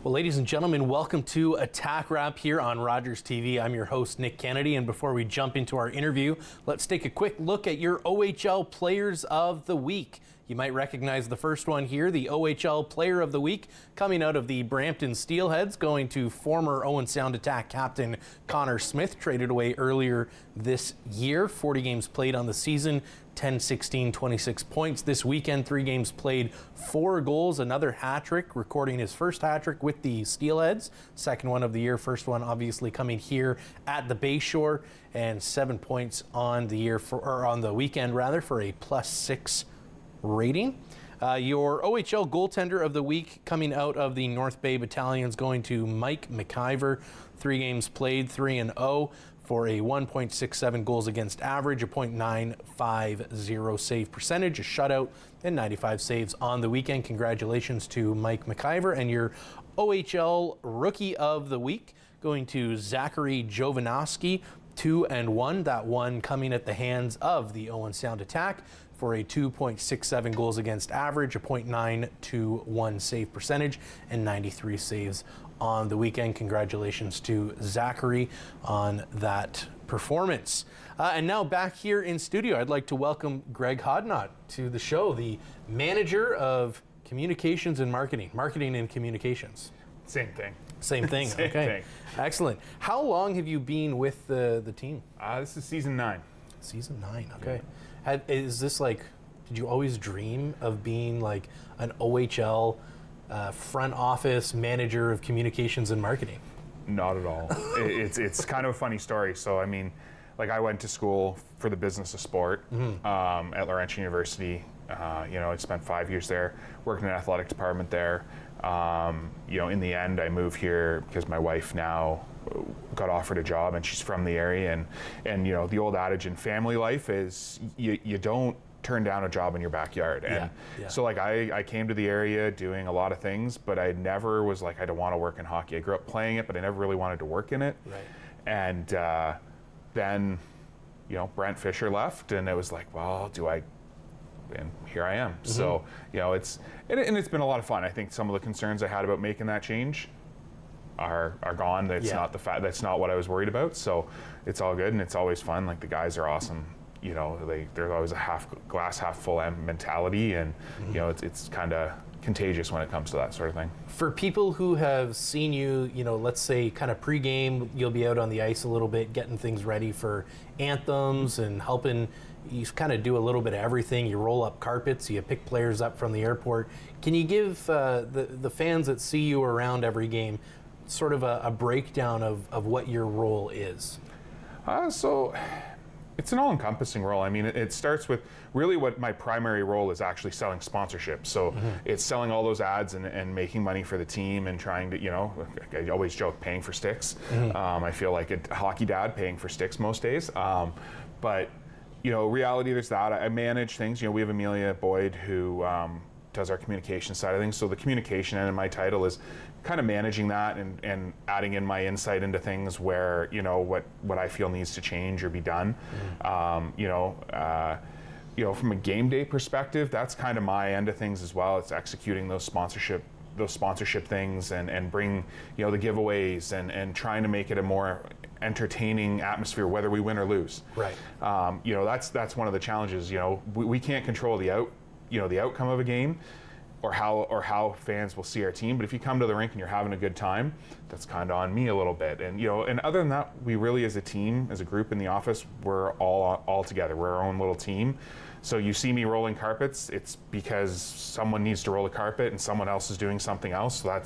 Well, ladies and gentlemen, welcome to Attack Wrap here on Rogers TV. I'm your host, Nick Kennedy, and before we jump into our interview, let's take a quick look at your OHL Players of the Week. You might recognize the first one here, the OHL Player of the Week, coming out of the Brampton Steelheads, going to former Owen Sound Attack captain Connor Smith, traded away earlier this year. 40 games played on the season, 10, 16, 26 points. This weekend, 3 games played, 4 goals, another hat-trick, recording his first hat-trick with the Steelheads. Second one of the year, first one obviously coming here at the Bayshore, and 7 points on the year on the weekend rather, for a +6 rating. Your OHL goaltender of the week coming out of the North Bay Battalions, going to Mike McIver. 3 games played, 3-0 for a 1.67 goals against average, a .950 save percentage, a shutout, and 95 saves on the weekend. Congratulations to Mike McIver. And your OHL rookie of the week going to Zachary Jovanovski, 2-1. That one coming at the hands of the Owen Sound Attack for a 2.67 goals against average, a .921 save percentage, and 93 saves on the weekend. Congratulations to Zachary on that performance. And now back here in studio, I'd like to welcome Greg Hoddinott to the show, the manager of communications and marketing and communications. Same thing. Same thing. Same okay. thing. Excellent. How long have you been with the team? This is season 9. Season 9. Okay. Yeah. Is this like? Did you always dream of being like an OHL front office manager of communications and marketing? Not at all. It's kind of a funny story. So I mean, like I went to school for the business of sport at Laurentian University. I spent 5 years there, working in the athletic department there. In the end, I moved here because my wife now got offered a job, and she's from the area. And the old adage in family life is you don't turn down a job in your backyard. And so like I came to the area doing a lot of things, but I never was like, I don't want to work in hockey. I grew up playing it, but I never really wanted to work in it. Right. And then, Brent Fisher left, and it was like, well, and here I am. So, it's been a lot of fun. I think some of the concerns I had about making that change are gone. That's not that's not what I was worried about. So it's all good, and it's always fun. Like, the guys are awesome. There's always a glass half full mentality, and it's kind of contagious when it comes to that sort of thing. For people who have seen you, let's say kind of pre-game, you'll be out on the ice a little bit, getting things ready for anthems and helping. You kind of do a little bit of everything. You roll up carpets, you pick players up from the airport. Can you give the fans that see you around every game sort of a breakdown of what your role is? So it's an all-encompassing role. I mean, it starts with really what my primary role is, actually selling sponsorship. So it's selling all those ads and making money for the team, and trying to, I always joke, paying for sticks. I feel like a hockey dad paying for sticks most days. But reality, there's that. I manage things. We have Amelia Boyd who does our communication side of things. So the communication end of my title is kind of managing that and adding in my insight into things where, what I feel needs to change or be done. From a game day perspective, that's kind of my end of things as well. It's executing those sponsorship things and bring, the giveaways and trying to make it a more entertaining atmosphere, whether we win or lose. Right. That's one of the challenges. We can't control the outcome of a game or how fans will see our team. But if you come to the rink and you're having a good time, that's kind of on me a little bit. And and other than that, we really, as a team, as a group in the office, we're all together. We're our own little team. So you see me rolling carpets, it's because someone needs to roll a carpet and someone else is doing something else. So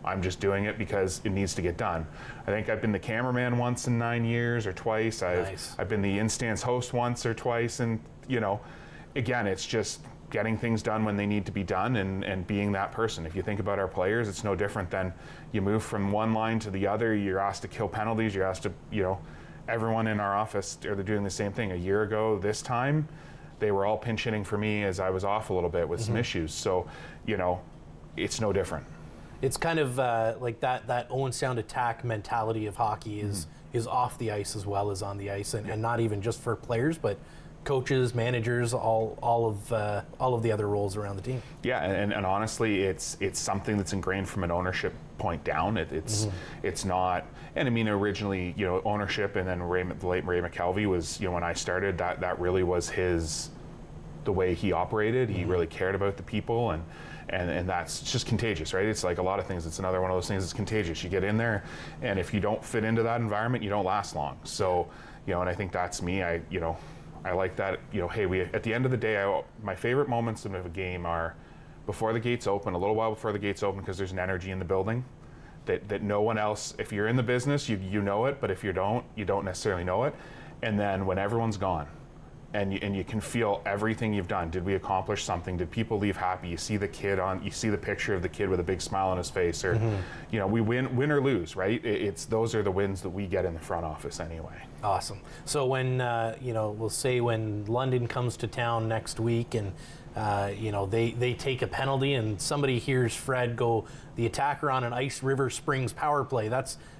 I'm just doing it because it needs to get done. I think I've been the cameraman once in 9 years or twice. I've been the in-stands host once or twice. And, again, it's just getting things done when they need to be done and being that person. If you think about our players, it's no different than you move from one line to the other. You're asked to kill penalties. You're asked to, everyone in our office, they're doing the same thing. A year ago this time, they were all pinch hitting for me as I was off a little bit with some issues. So, it's no different. It's kind of like that Owen Sound Attack mentality of hockey is off the ice as well as on the ice, and not even just for players, but coaches, managers, all of the other roles around the team. Yeah, and honestly, it's something that's ingrained from an ownership point down. It's not. And I mean, originally, ownership, and then the late Ray McKelvey was, when I started, that really was the way he operated. He really cared about the people, and that's just contagious, right? It's like a lot of things. It's another one of those things that's contagious. You get in there, and if you don't fit into that environment, you don't last long. So, and I think that's me. I like that. Hey, we at the end of the day, my favorite moments of a game are before the gates open, a little while before the gates open, because there's an energy in the building that no one else. If you're in the business, you know it, but if you don't necessarily know it. And then when everyone's gone, and you can feel everything you've done. Did we accomplish something? Did people leave happy? You see the picture of the kid with a big smile on his face, or we win or lose, right? Those are the wins that we get in the front office anyway. Awesome. So when we'll say when London comes to town next week, and they take a penalty, and somebody hears Fred go, the attacker on an Ice River Springs power play.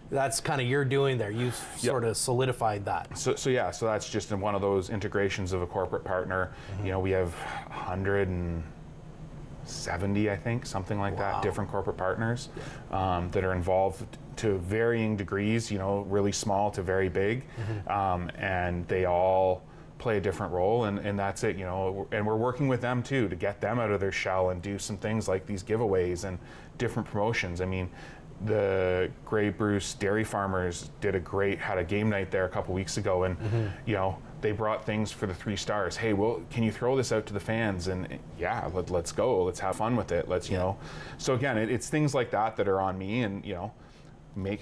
That's kind of your doing there. You've sort of solidified that. So that's just in one of those integrations of a corporate partner. We have 170, I think, something like that, different corporate partners that are involved to varying degrees, really small to very big. And they all play a different role, and that's it, and we're working with them too to get them out of their shell and do some things like these giveaways and different promotions. I mean, the Grey Bruce Dairy Farmers had a game night there a couple weeks ago, and they brought things for the 3 stars. Hey, well, can you throw this out to the fans? And yeah, let's go. Let's have fun with it. So again, it's things like that are on me, and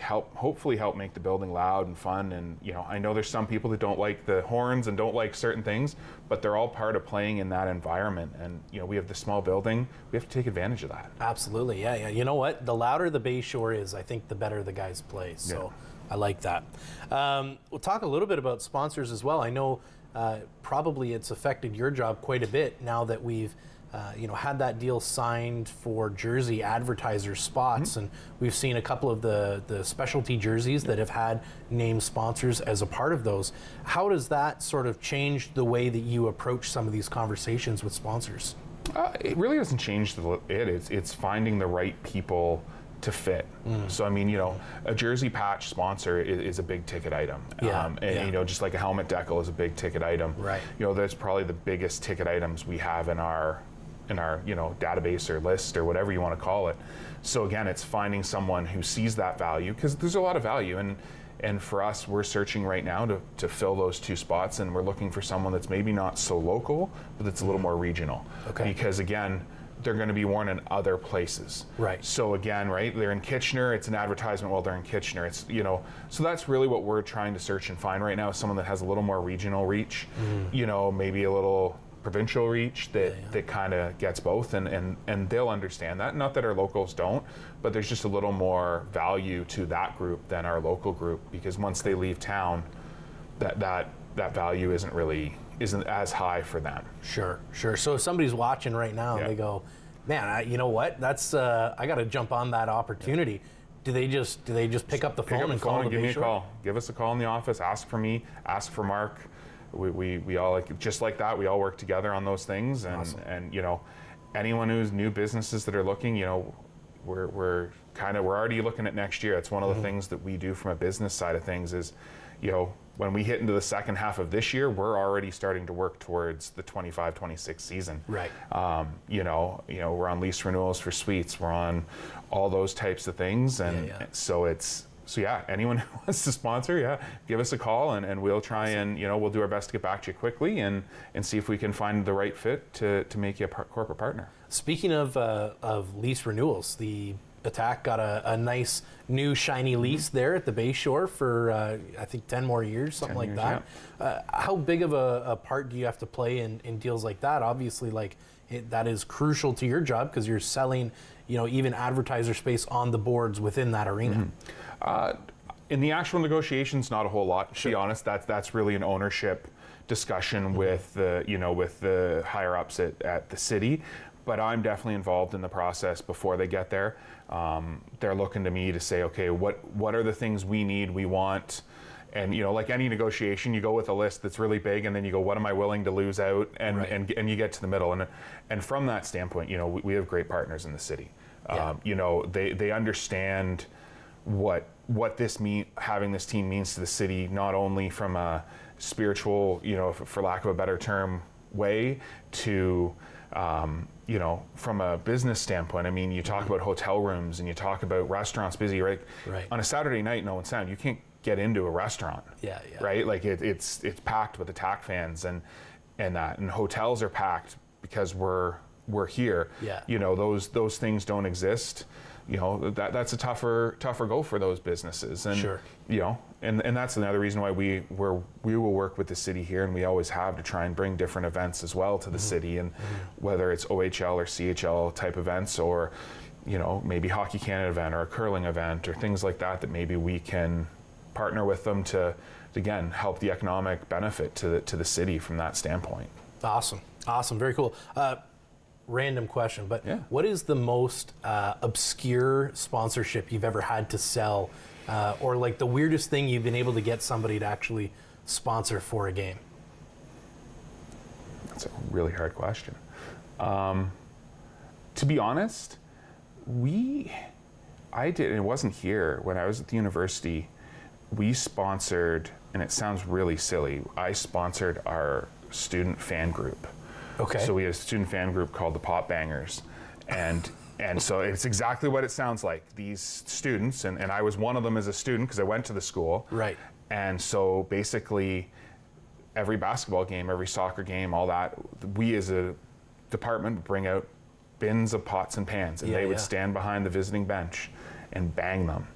hopefully help make the building loud and fun. And I know there's some people that don't like the horns and don't like certain things, but they're all part of playing in that environment. And we have the small building, we have to take advantage of that. Absolutely. Yeah. You know what, the louder the Bay Shore is, I think the better the guys play. So I like that. We'll talk a little bit about sponsors as well. I know probably it's affected your job quite a bit now that we've had that deal signed for jersey advertiser spots, and we've seen a couple of the specialty jerseys that have had name sponsors as a part of those. How does that sort of change the way that you approach some of these conversations with sponsors? It really doesn't change it's finding the right people to fit. So I mean, a jersey patch sponsor is a big ticket item. Just like a helmet decal is a big ticket item. Right. That's probably the biggest ticket items we have in our database or list or whatever you want to call it. So again, it's finding someone who sees that value, because there's a lot of value, and for us, we're searching right now to fill those 2 spots, and we're looking for someone that's maybe not so local, but that's a little more regional. Okay. Because again, they're going to be worn in other places. Right. So again, right, they're in Kitchener, it's an advertisement while they're in Kitchener. It's, so that's really what we're trying to search and find right now, is someone that has a little more regional reach, maybe a little provincial reach that kind of gets both, and they'll understand that. Not that our locals don't, but there's just a little more value to that group than our local group, because once they leave town, that value isn't as high for them. Sure. So if somebody's watching right now and they go, man, you know what? That's I got to jump on that opportunity. Do they just pick up the phone and call? Give me a call. Give us a call in the office. Ask for me. Ask for Mark. We all just like that. We all work together on those things, and awesome. And anyone who's new businesses that are looking, we're already looking at next year. It's one of the things that we do from a business side of things is, when we hit into the second half of this year, we're already starting to work towards the 25-26 season. Right. We're on lease renewals for suites. We're on all those types of things, and So anyone who wants to sponsor, give us a call, and we'll try and we'll do our best to get back to you quickly and see if we can find the right fit to make you a corporate partner. Speaking of lease renewals, the Attack got a nice new shiny lease there at the Bay Shore for I think 10 more years, something like that. Yeah. How big of a part do you have to play in deals like that? Obviously, that is crucial to your job, because you're selling even advertiser space on the boards within that arena. In the actual negotiations, not a whole lot. To be honest, that's really an ownership discussion with the higher ups at the city. But I'm definitely involved in the process before they get there. They're looking to me to say, okay, what are the things we need, we want, And like any negotiation, you go with a list that's really big, and then you go, what am I willing to lose out, and you get to the middle. And from that standpoint, we have great partners in the city. They understand what having this team means to the city, not only from a spiritual, for lack of a better term, way to from a business standpoint. I mean, you talk about hotel rooms and you talk about restaurants busy, right? On a Saturday night in Owen Sound, you can't get into a restaurant, right? Like it's packed with attack fans and hotels are packed because we're here. Those things don't exist. That's a tougher go for those businesses. And and that's another reason why we will work with the city here, and we always have, to try and bring different events as well to the city, and whether it's OHL or CHL type events, or maybe Hockey Canada event or a curling event or things like that maybe we can partner with them to again help the economic benefit to the city from that standpoint. Awesome, very cool. Random question, but what is the most obscure sponsorship you've ever had to sell, or like the weirdest thing you've been able to get somebody to actually sponsor for a game? That's a really hard question. To be honest, I did, and it wasn't here, when I was at the university, we sponsored, and it sounds really silly, I sponsored our student fan group. Okay. So we had a student fan group called the Pop Bangers, and so it's exactly what it sounds like. These students, and I was one of them as a student because I went to the school. Right. And so basically, every basketball game, every soccer game, all that, we as a department would bring out bins of pots and pans, and they would stand behind the visiting bench and bang them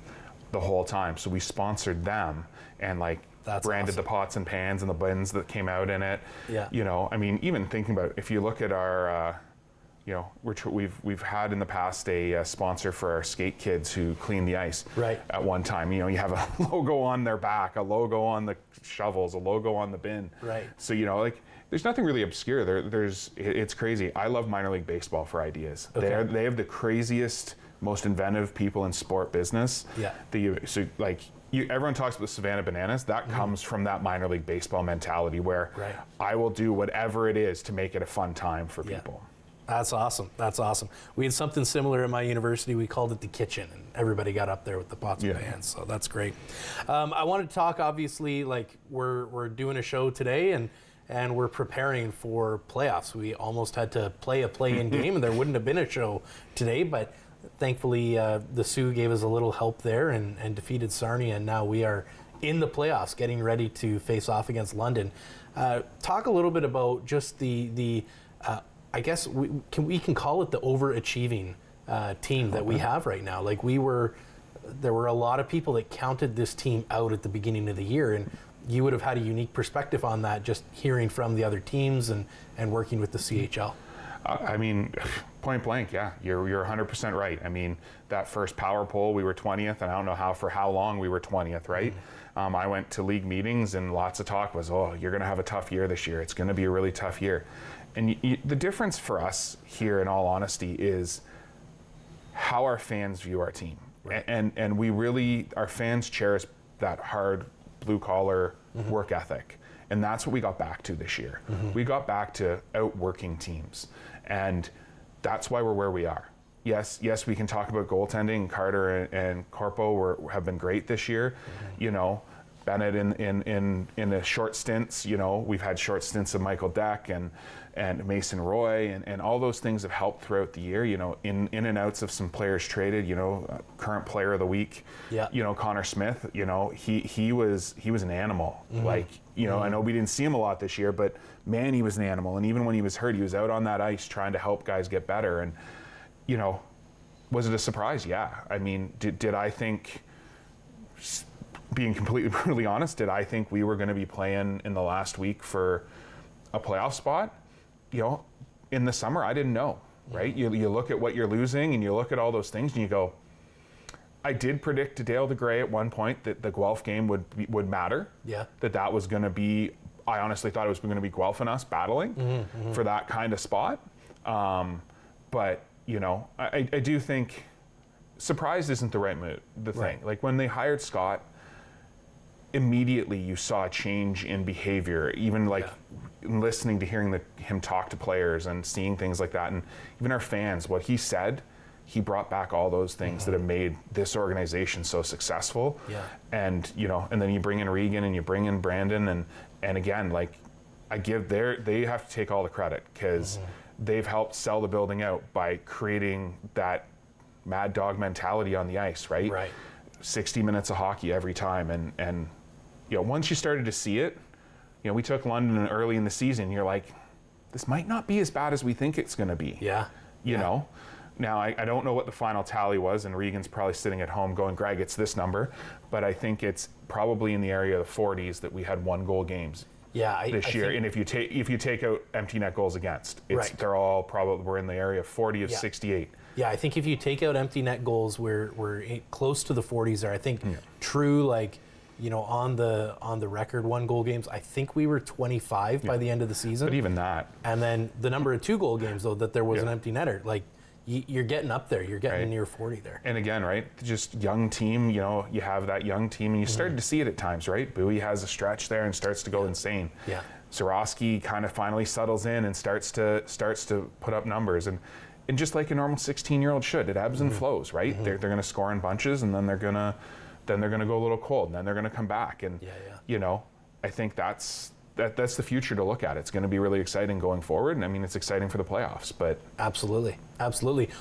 the whole time. So we sponsored them, and that's branded awesome. The pots and pans and the bins that came out in it. Yeah. I mean, even thinking about, if you look at our, we've had in the past a sponsor for our skate kids who clean the ice. Right. At one time, you have a logo on their back, a logo on the shovels, a logo on the bin. Right. So there's nothing really obscure. It's crazy. I love minor league baseball for ideas. Okay. They have the craziest, most inventive people in sport business. Yeah. Everyone talks about the Savannah Bananas. That comes from that minor league baseball mentality where I will do whatever it is to make it a fun time for people. That's awesome. We had something similar at my university. We called it the kitchen, and everybody got up there with the pots and pans. So that's great. I wanted to talk, obviously, we're doing a show today, and we're preparing for playoffs. We almost had to play a play-in game, and there wouldn't have been a show today, but thankfully, the Sioux gave us a little help there and defeated Sarnia, and now we are in the playoffs, getting ready to face off against London. Talk a little bit about just the I guess we can call it the overachieving team that we have right now. There were a lot of people that counted this team out at the beginning of the year, and you would have had a unique perspective on that, just hearing from the other teams and working with the CHL. I mean, point blank, yeah, you're 100% right. I mean, that first power poll, we were 20th, and I don't know for how long we were 20th, right? I went to league meetings, and lots of talk was, you're going to have a tough year this year. It's going to be a really tough year. And the difference for us here, in all honesty, is how our fans view our team. Right. And we really, our fans cherish that hard, blue-collar work ethic. And that's what we got back to this year. We got back to outworking teams. And that's why we're where we are. Yes, we can talk about goaltending. Carter and Corpo have been great this year. Bennett in the short stints, we've had short stints of Michael Deck and Mason Roy, and all those things have helped throughout the year, in and outs of some players traded, current player of the week, Connor Smith, he was an animal. I know we didn't see him a lot this year, but man, he was an animal. And even when he was hurt, he was out on that ice trying to help guys get better. And, was it a surprise? Yeah. I mean, did I think, being completely brutally honest, did I think we were going to be playing in the last week for a playoff spot? In the summer, I didn't know, right? You look at what you're losing, and you look at all those things, and you go, I did predict to Dale DeGray at one point that the Guelph game would matter. Yeah. That was going to be, I honestly thought it was going to be Guelph and us battling for that kind of spot. But, I do think surprised isn't the right thing. Like when they hired Scott, immediately you saw a change in behavior, even like listening to hearing him talk to players and seeing things like that. And even our fans, what he said, he brought back all those things that have made this organization so successful. Yeah. And, you know, and then you bring in Regan and you bring in Brandon, and again, like, they have to take all the credit, because they've helped sell the building out by creating that mad dog mentality on the ice, right? Right. 60 minutes of hockey every time. And you know, once you started to see it, you know, we took London early in the season, you're like, this might not be as bad as we think it's going to be. Yeah. You know? Now, I don't know what the final tally was, and Regan's probably sitting at home going, Greg, it's this number. But I think it's probably in the area of the 40s that we had 1-goal games this year. And if you take out empty net goals against, they're all probably, we're in the area of 40 of 68. Yeah, I think if you take out empty net goals, we're close to the 40s there. I think true, like, you know, on the record 1-goal games, I think we were 25 by the end of the season. But even that. And then the number of 2-goal games, though, that there was an empty netter, like, you're getting up there. You're getting near 40 there. And again, right, just young team, you know, you have that young team, and you started to see it at times, right? Bowie has a stretch there and starts to go insane. Yeah. Zorowski kind of finally settles in and starts to put up numbers. And just like a normal 16-year-old should, it ebbs and flows, right? They're going to score in bunches, and then they're going to go a little cold, and then they're going to come back. And, you know, I think that's the future to look at. It's going to be really exciting going forward, and I mean, it's exciting for the playoffs. But absolutely.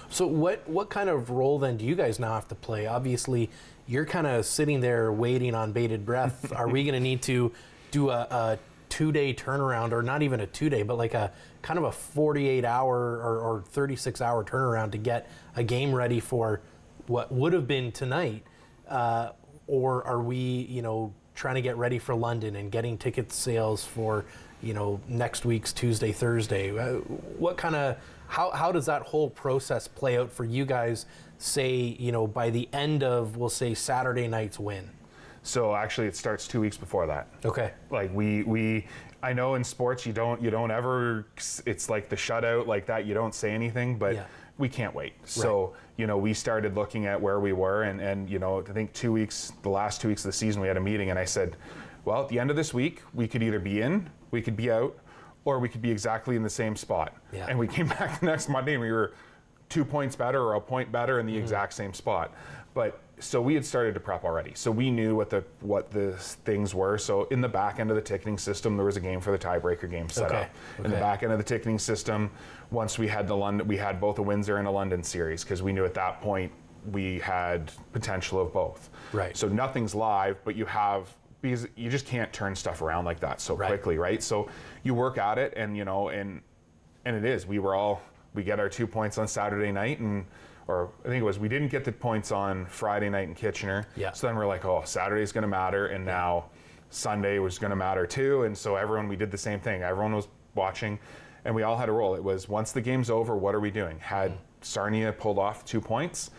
So what kind of role then do you guys now have to play? Obviously, you're kind of sitting there waiting on bated breath. Are we going to need to do a 2-day turnaround, or not even a 2-day, but like a kind of a 48-hour or 36-hour turnaround to get a game ready for what would have been tonight? Or are we, you know, trying to get ready for London and getting ticket sales for, you know, next week's Tuesday, Thursday? What kind of, how does that whole process play out for you guys, say, you know, by the end of, we'll say, Saturday night's win? So actually, it starts 2 weeks before that. Okay. Like I know in sports you don't ever, it's like the shutout like that, you don't say anything, but we can't wait. So, you know, we started looking at where we were, and you know, I think the last 2 weeks of the season, we had a meeting, and I said, well, at the end of this week, we could either be in, we could be out, or we could be exactly in the same spot. Yeah. And we came back the next Monday, and we were 2 points better or a point better in the exact same spot. But so we had started to prep already. So we knew what the things were. So in the back end of the ticketing system, there was a game for the tiebreaker game set up. In the back end of the ticketing system, once we had we had both a Windsor and a London series, because we knew at that point we had potential of both. Right. So nothing's live, but because you just can't turn stuff around like that so quickly, right? So you work at it, and you know, and it is. We get our 2 points on Saturday night, or I think it was, we didn't get the points on Friday night in Kitchener. Yeah. So then we're like, oh, Saturday's going to matter, and now Sunday was going to matter too. And so we did the same thing. Everyone was watching, and we all had a role. It was, once the game's over, what are we doing? Had Sarnia pulled off 2 points,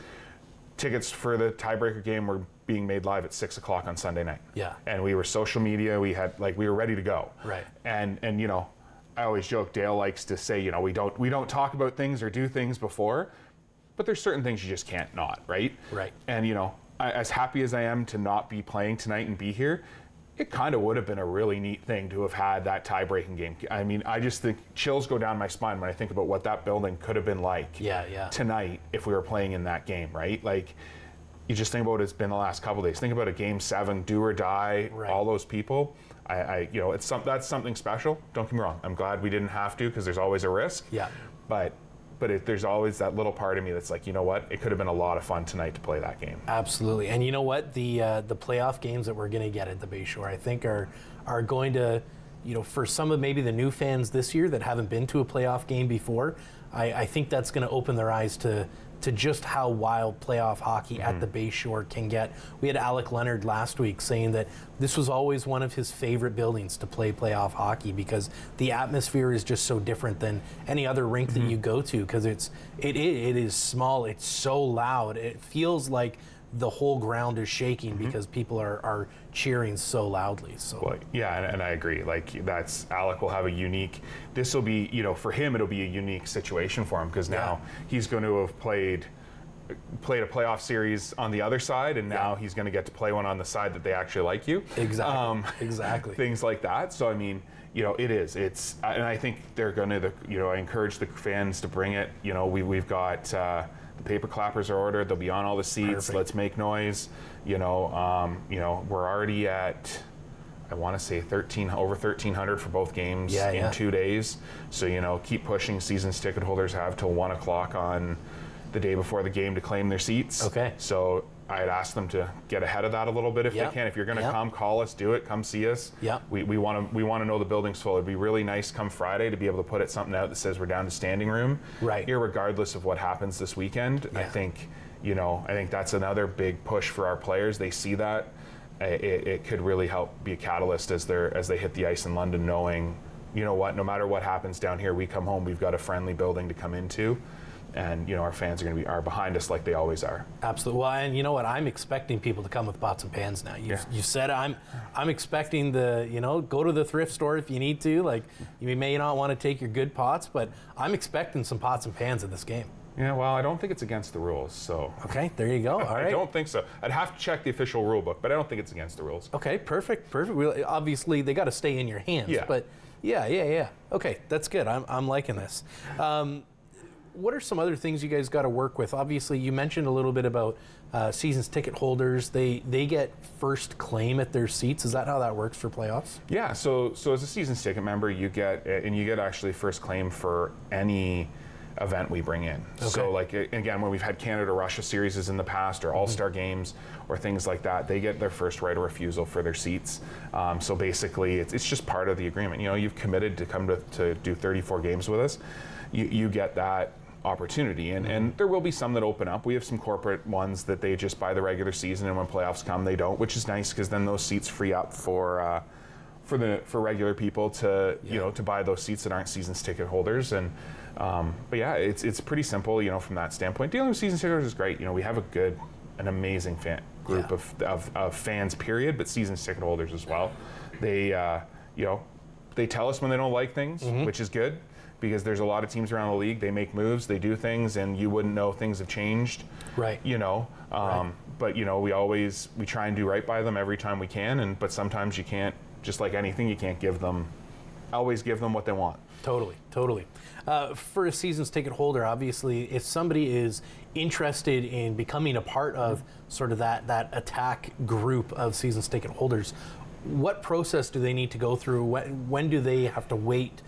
tickets for the tiebreaker game were being made live at 6 o'clock on Sunday night. Yeah. And we were social media. We were ready to go. Right. And you know, I always joke, Dale likes to say, you know, we don't talk about things or do things before, but there's certain things you just can't not, right? Right. And you know, as happy as I am to not be playing tonight and be here, it kind of would have been a really neat thing to have had that tie-breaking game. I mean, I just think chills go down my spine when I think about what that building could have been like tonight if we were playing in that game, right? Like, you just think about what it's been the last couple of days. Think about a game 7, do or die, all those people. You know, that's something special. Don't get me wrong. I'm glad we didn't have to, because there's always a risk. Yeah. But there's always that little part of me that's like, you know what? It could have been a lot of fun tonight to play that game. Absolutely. And you know what? The playoff games that we're going to get at the Bayshore, I think are going to, you know, for some of maybe the new fans this year that haven't been to a playoff game before, I think that's going to open their eyes to just how wild playoff hockey at the Bayshore can get. We had Alec Leonard last week saying that this was always one of his favorite buildings to play playoff hockey, because the atmosphere is just so different than any other rink that you go to, because it is small, it's so loud, it feels like the whole ground is shaking because people are cheering so loudly. So well, yeah, and I agree. Like, Alec will have a unique. This will be, you know, for him it'll be a unique situation for him, because now he's going to have played played a playoff series on the other side, and now he's going to get to play one on the side that they actually like you. Exactly. Exactly. Things like that. So I mean, it's, and I think they're going to, I encourage the fans to bring it. We've got the paper clappers are ordered. They'll be on all the seats. Perfect. Let's make noise. We're already at, I want to say over 1,300 for both games in 2 days. So, keep pushing. Seasons ticket holders have till 1 o'clock on the day before the game to claim their seats. Okay. So I'd ask them to get ahead of that a little bit if they can. If you're going to come, call us, do it, come see us. Yep. We want to know the building's full. It'd be really nice come Friday to be able to put something out that says we're down to standing room. Right. Irregardless of what happens this weekend. Yeah. I think that's another big push for our players. They see that. It could really help be a catalyst as they hit the ice in London, knowing, no matter what happens down here, we come home, we've got a friendly building to come into, and our fans are going to be behind us like they always are. Absolutely. Well, and you know what? I'm expecting people to come with pots and pans now. You said I'm expecting go to the thrift store if you need to. Like, you may not want to take your good pots, but I'm expecting some pots and pans in this game. Yeah, well, I don't think it's against the rules, so. Okay, there you go. All right. I don't think so. I'd have to check the official rule book, but I don't think it's against the rules. Okay, perfect. Obviously, they got to stay in your hands. Yeah. But yeah. Okay, that's good. I'm liking this. What are some other things you guys got to work with? Obviously, you mentioned a little bit about seasons ticket holders. They get first claim at their seats. Is that how that works for playoffs? Yeah. So as a seasons ticket member, you get actually first claim for any event we bring in. Okay. So like, again, when we've had Canada-Russia series in the past, or All-Star games or things like that, they get their first right of refusal for their seats. So basically it's just part of the agreement. You've committed to come to do 34 games with us. You get that opportunity, and there will be some that open up. We have some corporate ones that they just buy the regular season, and when playoffs come they don't, which is nice, because then those seats free up for regular people to to buy those seats that aren't seasons ticket holders. And but yeah, it's pretty simple, from that standpoint. Dealing with season ticket holders is great. We have an amazing fan group of fans, period, but season ticket holders as well. They they tell us when they don't like things, which is good, because there's a lot of teams around the league. They make moves, they do things, and you wouldn't know things have changed. Right. Right. But we try and do right by them every time we can, but sometimes you can't. Just like anything, you can't always give them what they want. Totally. For a seasons ticket holder, obviously, if somebody is interested in becoming a part of sort of that attack group of seasons ticket holders, what process do they need to go through? When do they have to wait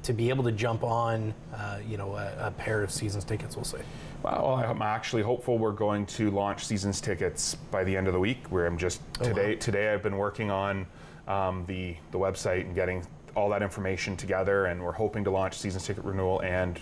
to be able to jump on, a pair of seasons tickets, we'll say? Well, I'm actually hopeful we're going to launch seasons tickets by the end of the week. Where I'm just today I've been working on the website and getting all that information together, and we're hoping to launch seasons ticket renewal and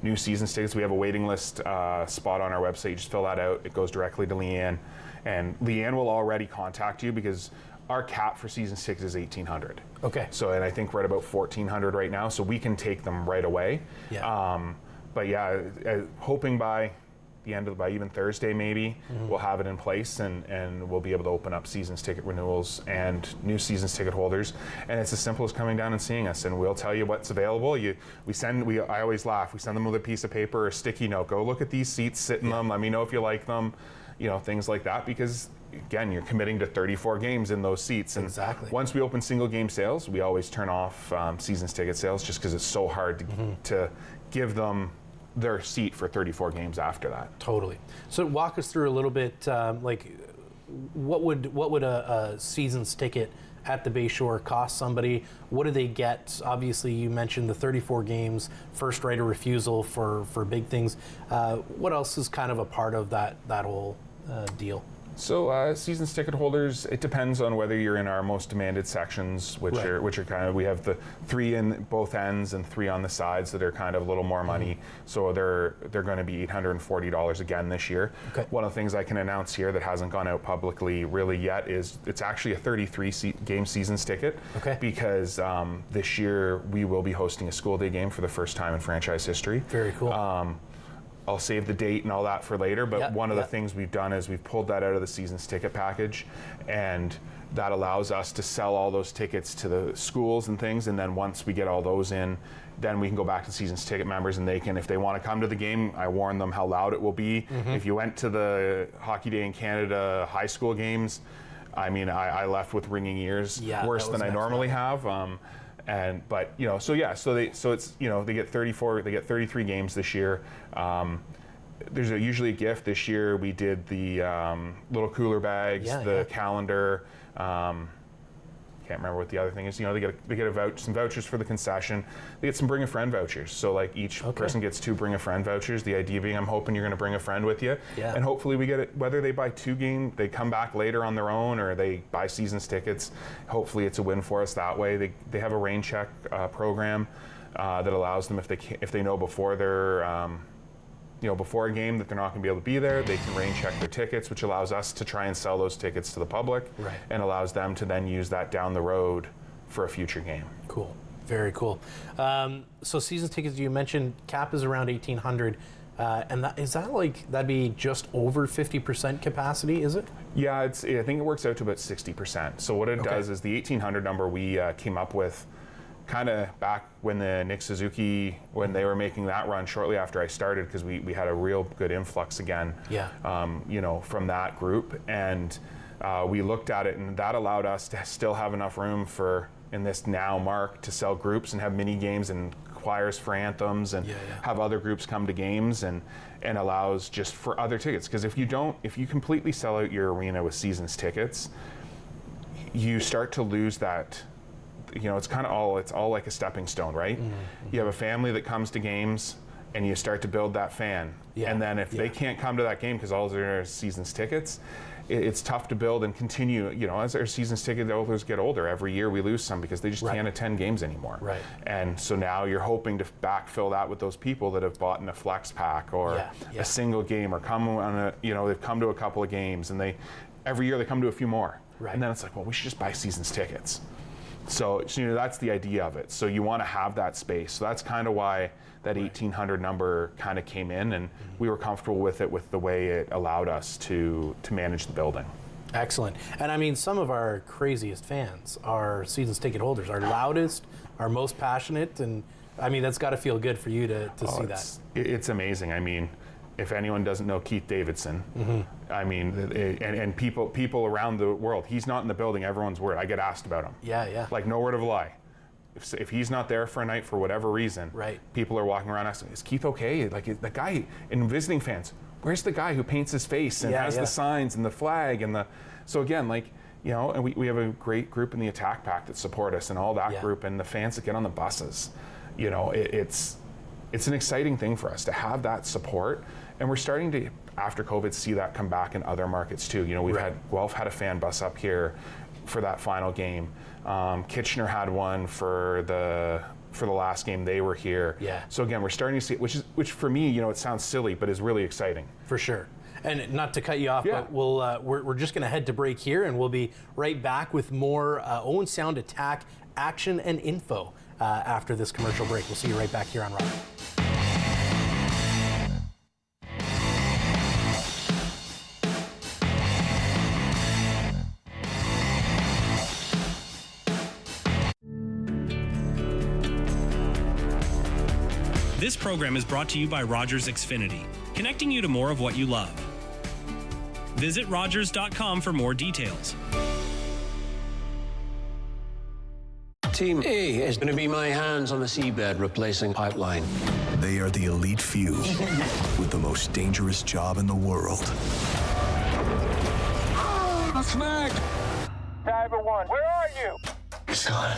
new seasons tickets. We have a waiting list spot on our website. You just fill that out. It goes directly to Leanne, and Leanne will already contact you, because our cap for seasons tickets is 1,800. Okay. So, and I think we're at about 1,400 right now, so we can take them right away. Yeah. But yeah, hoping by even Thursday maybe, we'll have it in place, and we'll be able to open up seasons ticket renewals and new seasons ticket holders. And it's as simple as coming down and seeing us, and we'll tell you what's available. I always laugh. We send them with a piece of paper or a sticky note. Go look at these seats, sit in them. Let me know if you like them. Things like that, because again, you're committing to 34 games in those seats. And exactly. Once we open single game sales, we always turn off seasons ticket sales, just because it's so hard to give them their seat for 34 games after that. Totally. So walk us through a little bit, what would a season's ticket at the Bayshore cost somebody? What do they get? Obviously, you mentioned the 34 games, first right of refusal for big things. What else is kind of a part of that whole deal? So seasons ticket holders, it depends on whether you're in our most demanded sections, which are kind of, we have the 3 in both ends and 3 on the sides that are kind of a little more money. So they're going to be $840 again this year. Okay. One of the things I can announce here that hasn't gone out publicly really yet is it's actually a 33 game seasons ticket. Okay. Because this year we will be hosting a school day game for the first time in franchise history. Very cool. I'll save the date and all that for later, but Yep, one of the yep. things we've done is we've pulled that out of the season's ticket package, and that allows us to sell all those tickets to the schools and things, and then once we get all those in, then we can go back to season's ticket members, and they can, if they want to come to the game, I warn them how loud it will be. If you went to the Hockey Day in Canada high school games, I mean, I left with ringing ears, Yeah, worse that was than I next normally have. But you know, so it's, you know, they get 33 games this year. There's usually a gift. This year we did the little cooler bags, calendar. Can't remember what the other thing is. You know, they get some vouchers for the concession. They get some bring a friend vouchers. So like each person gets 2 bring a friend vouchers. The idea being, I'm hoping you're going to bring a friend with you, and hopefully we get it. Whether they buy 2 games, they come back later on their own, or they buy season's tickets. Hopefully it's a win for us that way. They have a rain check program that allows them, if they know before their before a game that they're not going to be able to be there, they can rain check their tickets, which allows us to try and sell those tickets to the public, and allows them to then use that down the road for a future game. Cool. Very cool. So season tickets, you mentioned cap is around 1,800. And that'd be just over 50% capacity, is it? Yeah, I think it works out to about 60%. So what it does is the 1,800 number we came up with kind of back when the Nick Suzuki, when they were making that run shortly after I started, because we had a real good influx again, from that group. And we looked at it, and that allowed us to still have enough room for, in this now mark, to sell groups and have mini games and choirs for anthems, and have other groups come to games, and allows just for other tickets. Because if you completely sell out your arena with season's tickets, you start to lose that. You know, it's all like a stepping stone, right? You have a family that comes to games, and you start to build that fan. And then if they can't come to that game because all their season's tickets, it's tough to build and continue. You know, as our season's ticket holders get older, every year we lose some because they just can't attend games anymore. And so now you're hoping to backfill that with those people that have bought in a flex pack or a single game, or come on they've come to a couple of games, and every year they come to a few more. And then it's like, well, we should just buy season's tickets. So that's the idea of it. So you want to have that space. So that's kind of why that 1,800 number kind of came in, and we were comfortable with it, with the way it allowed us to manage the building. Excellent. And I mean, some of our craziest fans are season's ticket holders, our loudest, our most passionate, and I mean, that's got to feel good for you to see that. It's amazing. I mean, if anyone doesn't know Keith Davidson, I mean, and people around the world, he's not in the building, everyone's worried. I get asked about him. Like, no word of a lie. If he's not there for a night for whatever reason, people are walking around asking, is Keith okay? Like, the guy, and visiting fans, where's the guy who paints his face and has the signs and the flag and so again, like, and we have a great group in the Attack Pack that support us, and all that group, and the fans that get on the buses. It's an exciting thing for us to have that support, and we're starting to, after COVID, see that come back in other markets too. We've had Guelph had a fan bus up here for that final game. Kitchener had one for the last game they were here. So again, we're starting to see, which for me, it sounds silly, but is really exciting. For sure. And not to cut you off, but we're just going to head to break here, and we'll be right back with more Owen Sound Attack action and info after this commercial break. We'll see you right back here on Rock. This program is brought to you by Rogers Xfinity, connecting you to more of what you love. Visit Rogers.com for more details. Team A is going to be my hands on the seabed replacing pipeline. They are the elite few with the most dangerous job in the world. A snag! Diver 1, where are you? He's gone.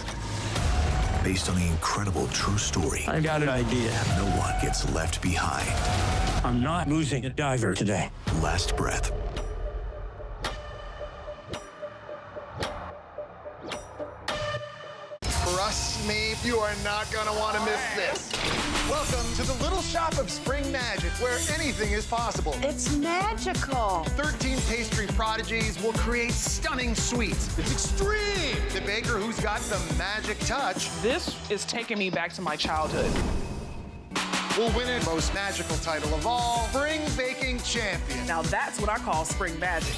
Based on the incredible true story. I got an idea. No one gets left behind. I'm not losing a diver today. Last breath. Trust me, you are not going to want to miss this. Welcome to the little shop of spring magic, where anything is possible. It's magical. 13 pastry prodigies will create stunning sweets. It's extreme. The baker who's got the magic touch. This is taking me back to my childhood. will win it. Most magical title of all, Spring Baking Champion. Now that's what I call spring magic.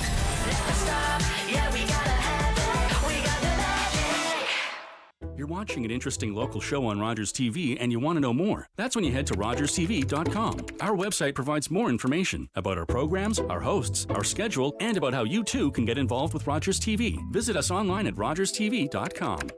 You're watching an interesting local show on Rogers TV and you want to know more. That's when you head to rogerstv.com. Our website provides more information about our programs, our hosts, our schedule, and about how you too can get involved with Rogers TV. Visit us online at rogerstv.com.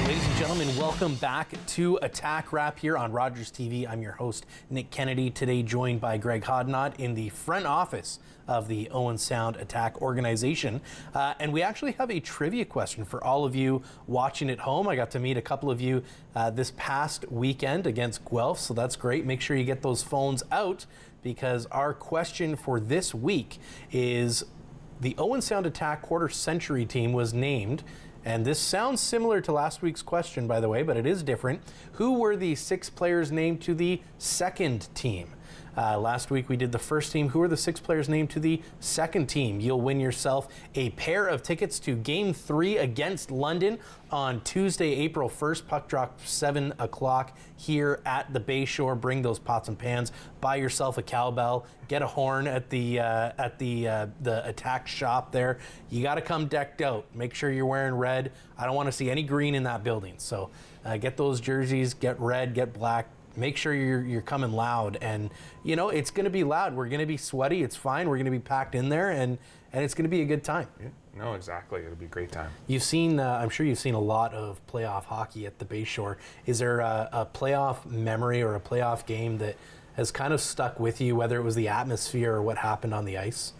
Ladies and gentlemen, welcome back to Attack Wrap here on Rogers TV. I'm your host, Nick Kennedy, today joined by Greg Hoddinott in the front office of the Owen Sound Attack organization. And we actually have a trivia question for all of you watching at home. I got to meet a couple of you this past weekend against Guelph, so that's great. Make sure you get those phones out, because our question for this week is, the Owen Sound Attack quarter century team was named, and this sounds similar to last week's question, by the way, but it is different. Who were the 6 players named to the second team? Last week we did the first team. Who are the 6 players named to the second team? You'll win yourself a pair of tickets to Game 3 against London on Tuesday, April 1st. Puck drop 7 o'clock here at the Bayshore. Bring those pots and pans. Buy yourself a cowbell. Get a horn at the Attack shop there. You got to come decked out. Make sure you're wearing red. I don't want to see any green in that building. So get those jerseys. Get red. Get black. Make sure you're coming loud, and you know it's going to be loud. We're going to be sweaty. It's fine. We're going to be packed in there, and it's going to be a good time. Yeah, no, exactly. It'll be a great time. You've seen, I'm sure you've seen a lot of playoff hockey at the Bayshore. Is there a playoff memory or a playoff game that has kind of stuck with you, whether it was the atmosphere or what happened on the ice?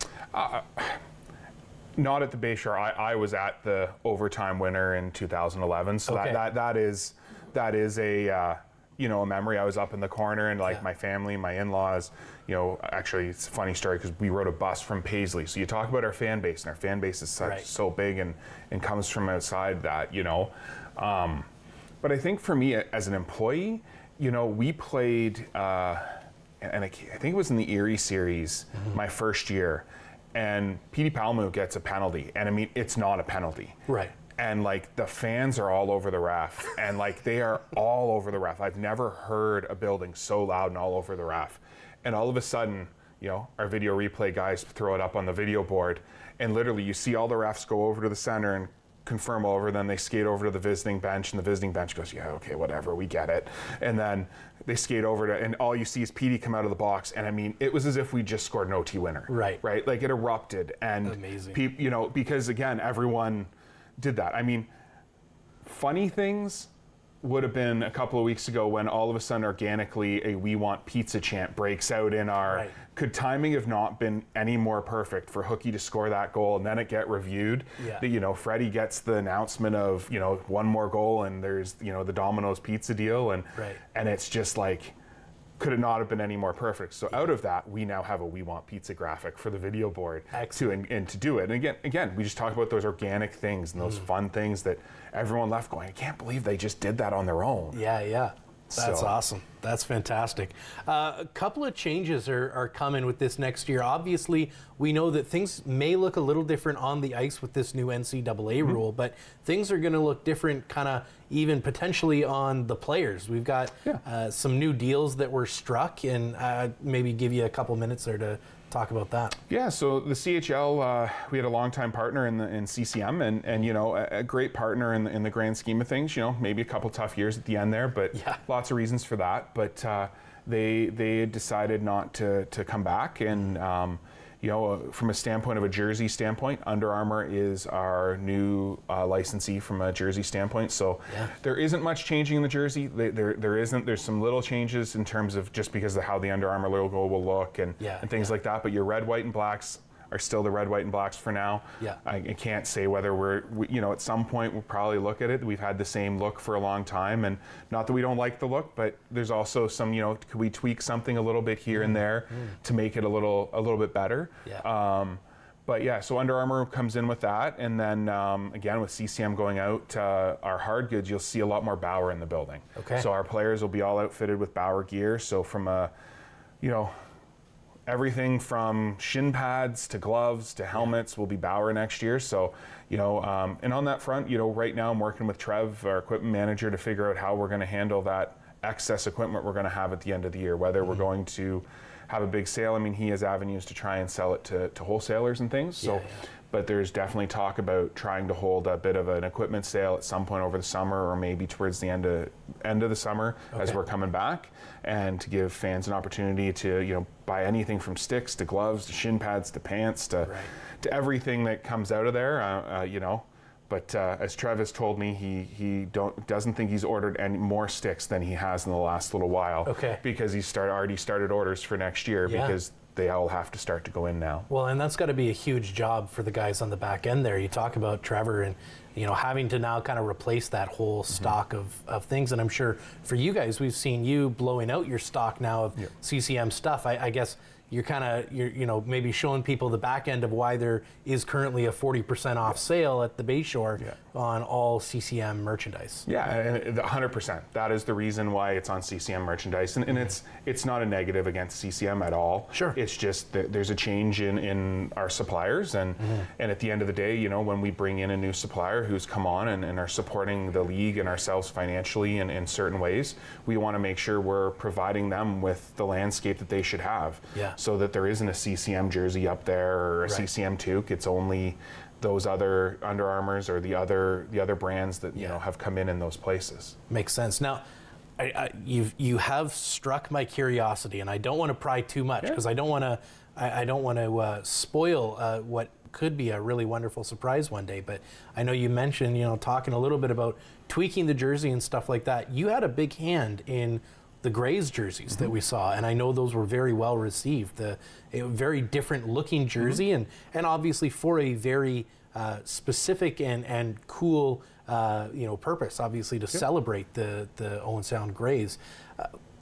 Not at the Bayshore. I was at the overtime winner in 2011, so Okay. that is a a memory. I was up in the corner, and my family, my in-laws, actually it's a funny story because we rode a bus from Paisley. So you talk about our fan base, and our fan base is so big and comes from outside that, but I think for me as an employee, we played, and I think it was in the Erie series, my first year, and Petey Palmu gets a penalty, and I mean, it's not a penalty. Right. And the fans are all over the ref, and they are all over the ref. I've never heard a building so loud and all over the ref. And all of a sudden, our video replay guys throw it up on the video board, and literally you see all the refs go over to the center and confirm over, then they skate over to the visiting bench, and the visiting bench goes, yeah, okay, whatever, we get it. And then they skate over to, and all you see is Petey come out of the box, and I mean, it was as if we just scored an OT winner. Right. Right? It erupted, and amazing. Because again, everyone did that. I mean, funny things would have been a couple of weeks ago when all of a sudden organically a "We Want Pizza" chant breaks out in our. Right. Could timing have not been any more perfect for Hookie to score that goal and then it get reviewed? Yeah. That Freddie gets the announcement of one more goal and there's the Domino's pizza deal and it's just could it not have been any more perfect? So out of that, we now have a "We Want Pizza" graphic for the video board to do it. And again, we just talk about those organic things and those fun things that everyone left going, I can't believe they just did that on their own. Yeah. That's awesome. That's fantastic. A couple of changes are coming with this next year. Obviously, we know that things may look a little different on the ice with this new NCAA rule, but things are going to look different kind of even potentially on the players. We've got some new deals that were struck, and maybe give you a couple minutes there to talk about that. Yeah, so the CHL, we had a longtime partner in CCM, and a great partner in the grand scheme of things. Maybe a couple tough years at the end there, but lots of reasons for that. But they decided not to come back, and from a standpoint of a jersey standpoint, Under Armour is our new licensee from a jersey standpoint. So there isn't much changing in the jersey. There isn't. There's some little changes in terms of just because of how the Under Armour logo will look and things like that. But your red, white, and blacks are still the red, white, and blacks for now. I can't say whether at some point we'll probably look at it. We've had the same look for a long time, and not that we don't like the look, but there's also some, could we tweak something a little bit here and there to make it a little bit better? But yeah, so Under Armour comes in with that, and then again with CCM going out, our hard goods, you'll see a lot more Bauer in the building. Okay. So our players will be all outfitted with Bauer gear. So from a, everything from shin pads to gloves to helmets will be Bauer next year. So, you know, and on that front, you know, right now I'm working with Trev, our equipment manager, to figure out how we're going to handle that excess equipment we're going to have at the end of the year, whether we're going to have a big sale. I mean, he has avenues to try and sell it to wholesalers and things. So, but there's definitely talk about trying to hold a bit of an equipment sale at some point over the summer, or maybe towards the end of the summer as we're coming back, and to give fans an opportunity to, you know, buy anything from sticks to gloves to shin pads to pants to everything that comes out of there, you know. But as Trev has told me, he doesn't think he's ordered any more sticks than he has in the last little while. Okay. Because he's already started orders for next year because they all have to start to go in now. Well, and that's got to be a huge job for the guys on the back end there. You talk about Trevor and, you know, having to now kind of replace that whole stock of things. And I'm sure for you guys, we've seen you blowing out your stock now of CCM stuff. I guess you're you know, maybe showing people the back end of why there is currently a 40% off sale at the Bayshore on all CCM merchandise. Yeah, and 100%. That is the reason why it's on CCM merchandise, and it's not a negative against CCM at all. Sure. It's just that there's a change in our suppliers, and at the end of the day, you know, when we bring in a new supplier who's come on and are supporting the league and ourselves financially in certain ways, we want to make sure we're providing them with the landscape that they should have. Yeah. So that there isn't a CCM jersey up there or a CCM toque. It's only those other Under Armours or the other brands that you know have come in those places. Makes sense. Now, you have struck my curiosity, and I don't want to pry too much because I don't want to spoil what could be a really wonderful surprise one day. But I know you mentioned, you know, talking a little bit about tweaking the jersey and stuff like that. You had a big hand in the Grays jerseys that we saw, and I know those were very well received. A very different looking jersey, and obviously for a very specific and cool you know, purpose, obviously to celebrate the Owen Sound Grays.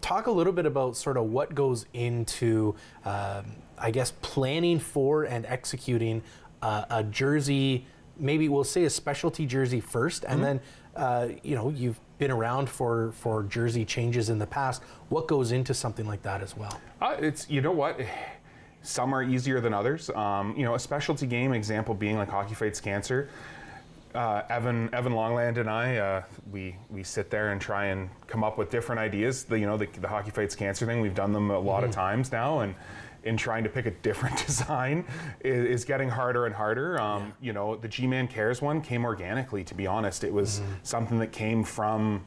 Talk a little bit about sort of what goes into I guess planning for and executing a jersey. Maybe we'll say a specialty jersey first, and then you know, you've been around for jersey changes in the past. What goes into something like that as well? It's, you know what, some are easier than others. You know, a specialty game example being like Hockey Fights Cancer. Evan Longland and I, we sit there and try and come up with different ideas. The Hockey Fights Cancer thing, we've done them a lot of times now, and in trying to pick a different design is getting harder and harder. You know, the G-Man Cares one came organically, to be honest. It was something that came from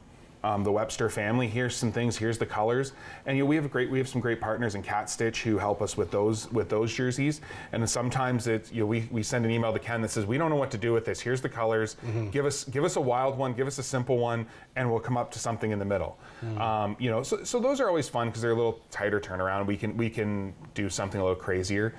the Webster family. Here's some things, here's the colors. And you know, we have some great partners in Cat Stitch who help us with those jerseys. And then sometimes it's, you know, we send an email to Ken that says, we don't know what to do with this. Here's the colors. Give us a wild one, give us a simple one, and we'll come up to something in the middle. You know, so those are always fun because they're a little tighter turnaround. We can do something a little crazier.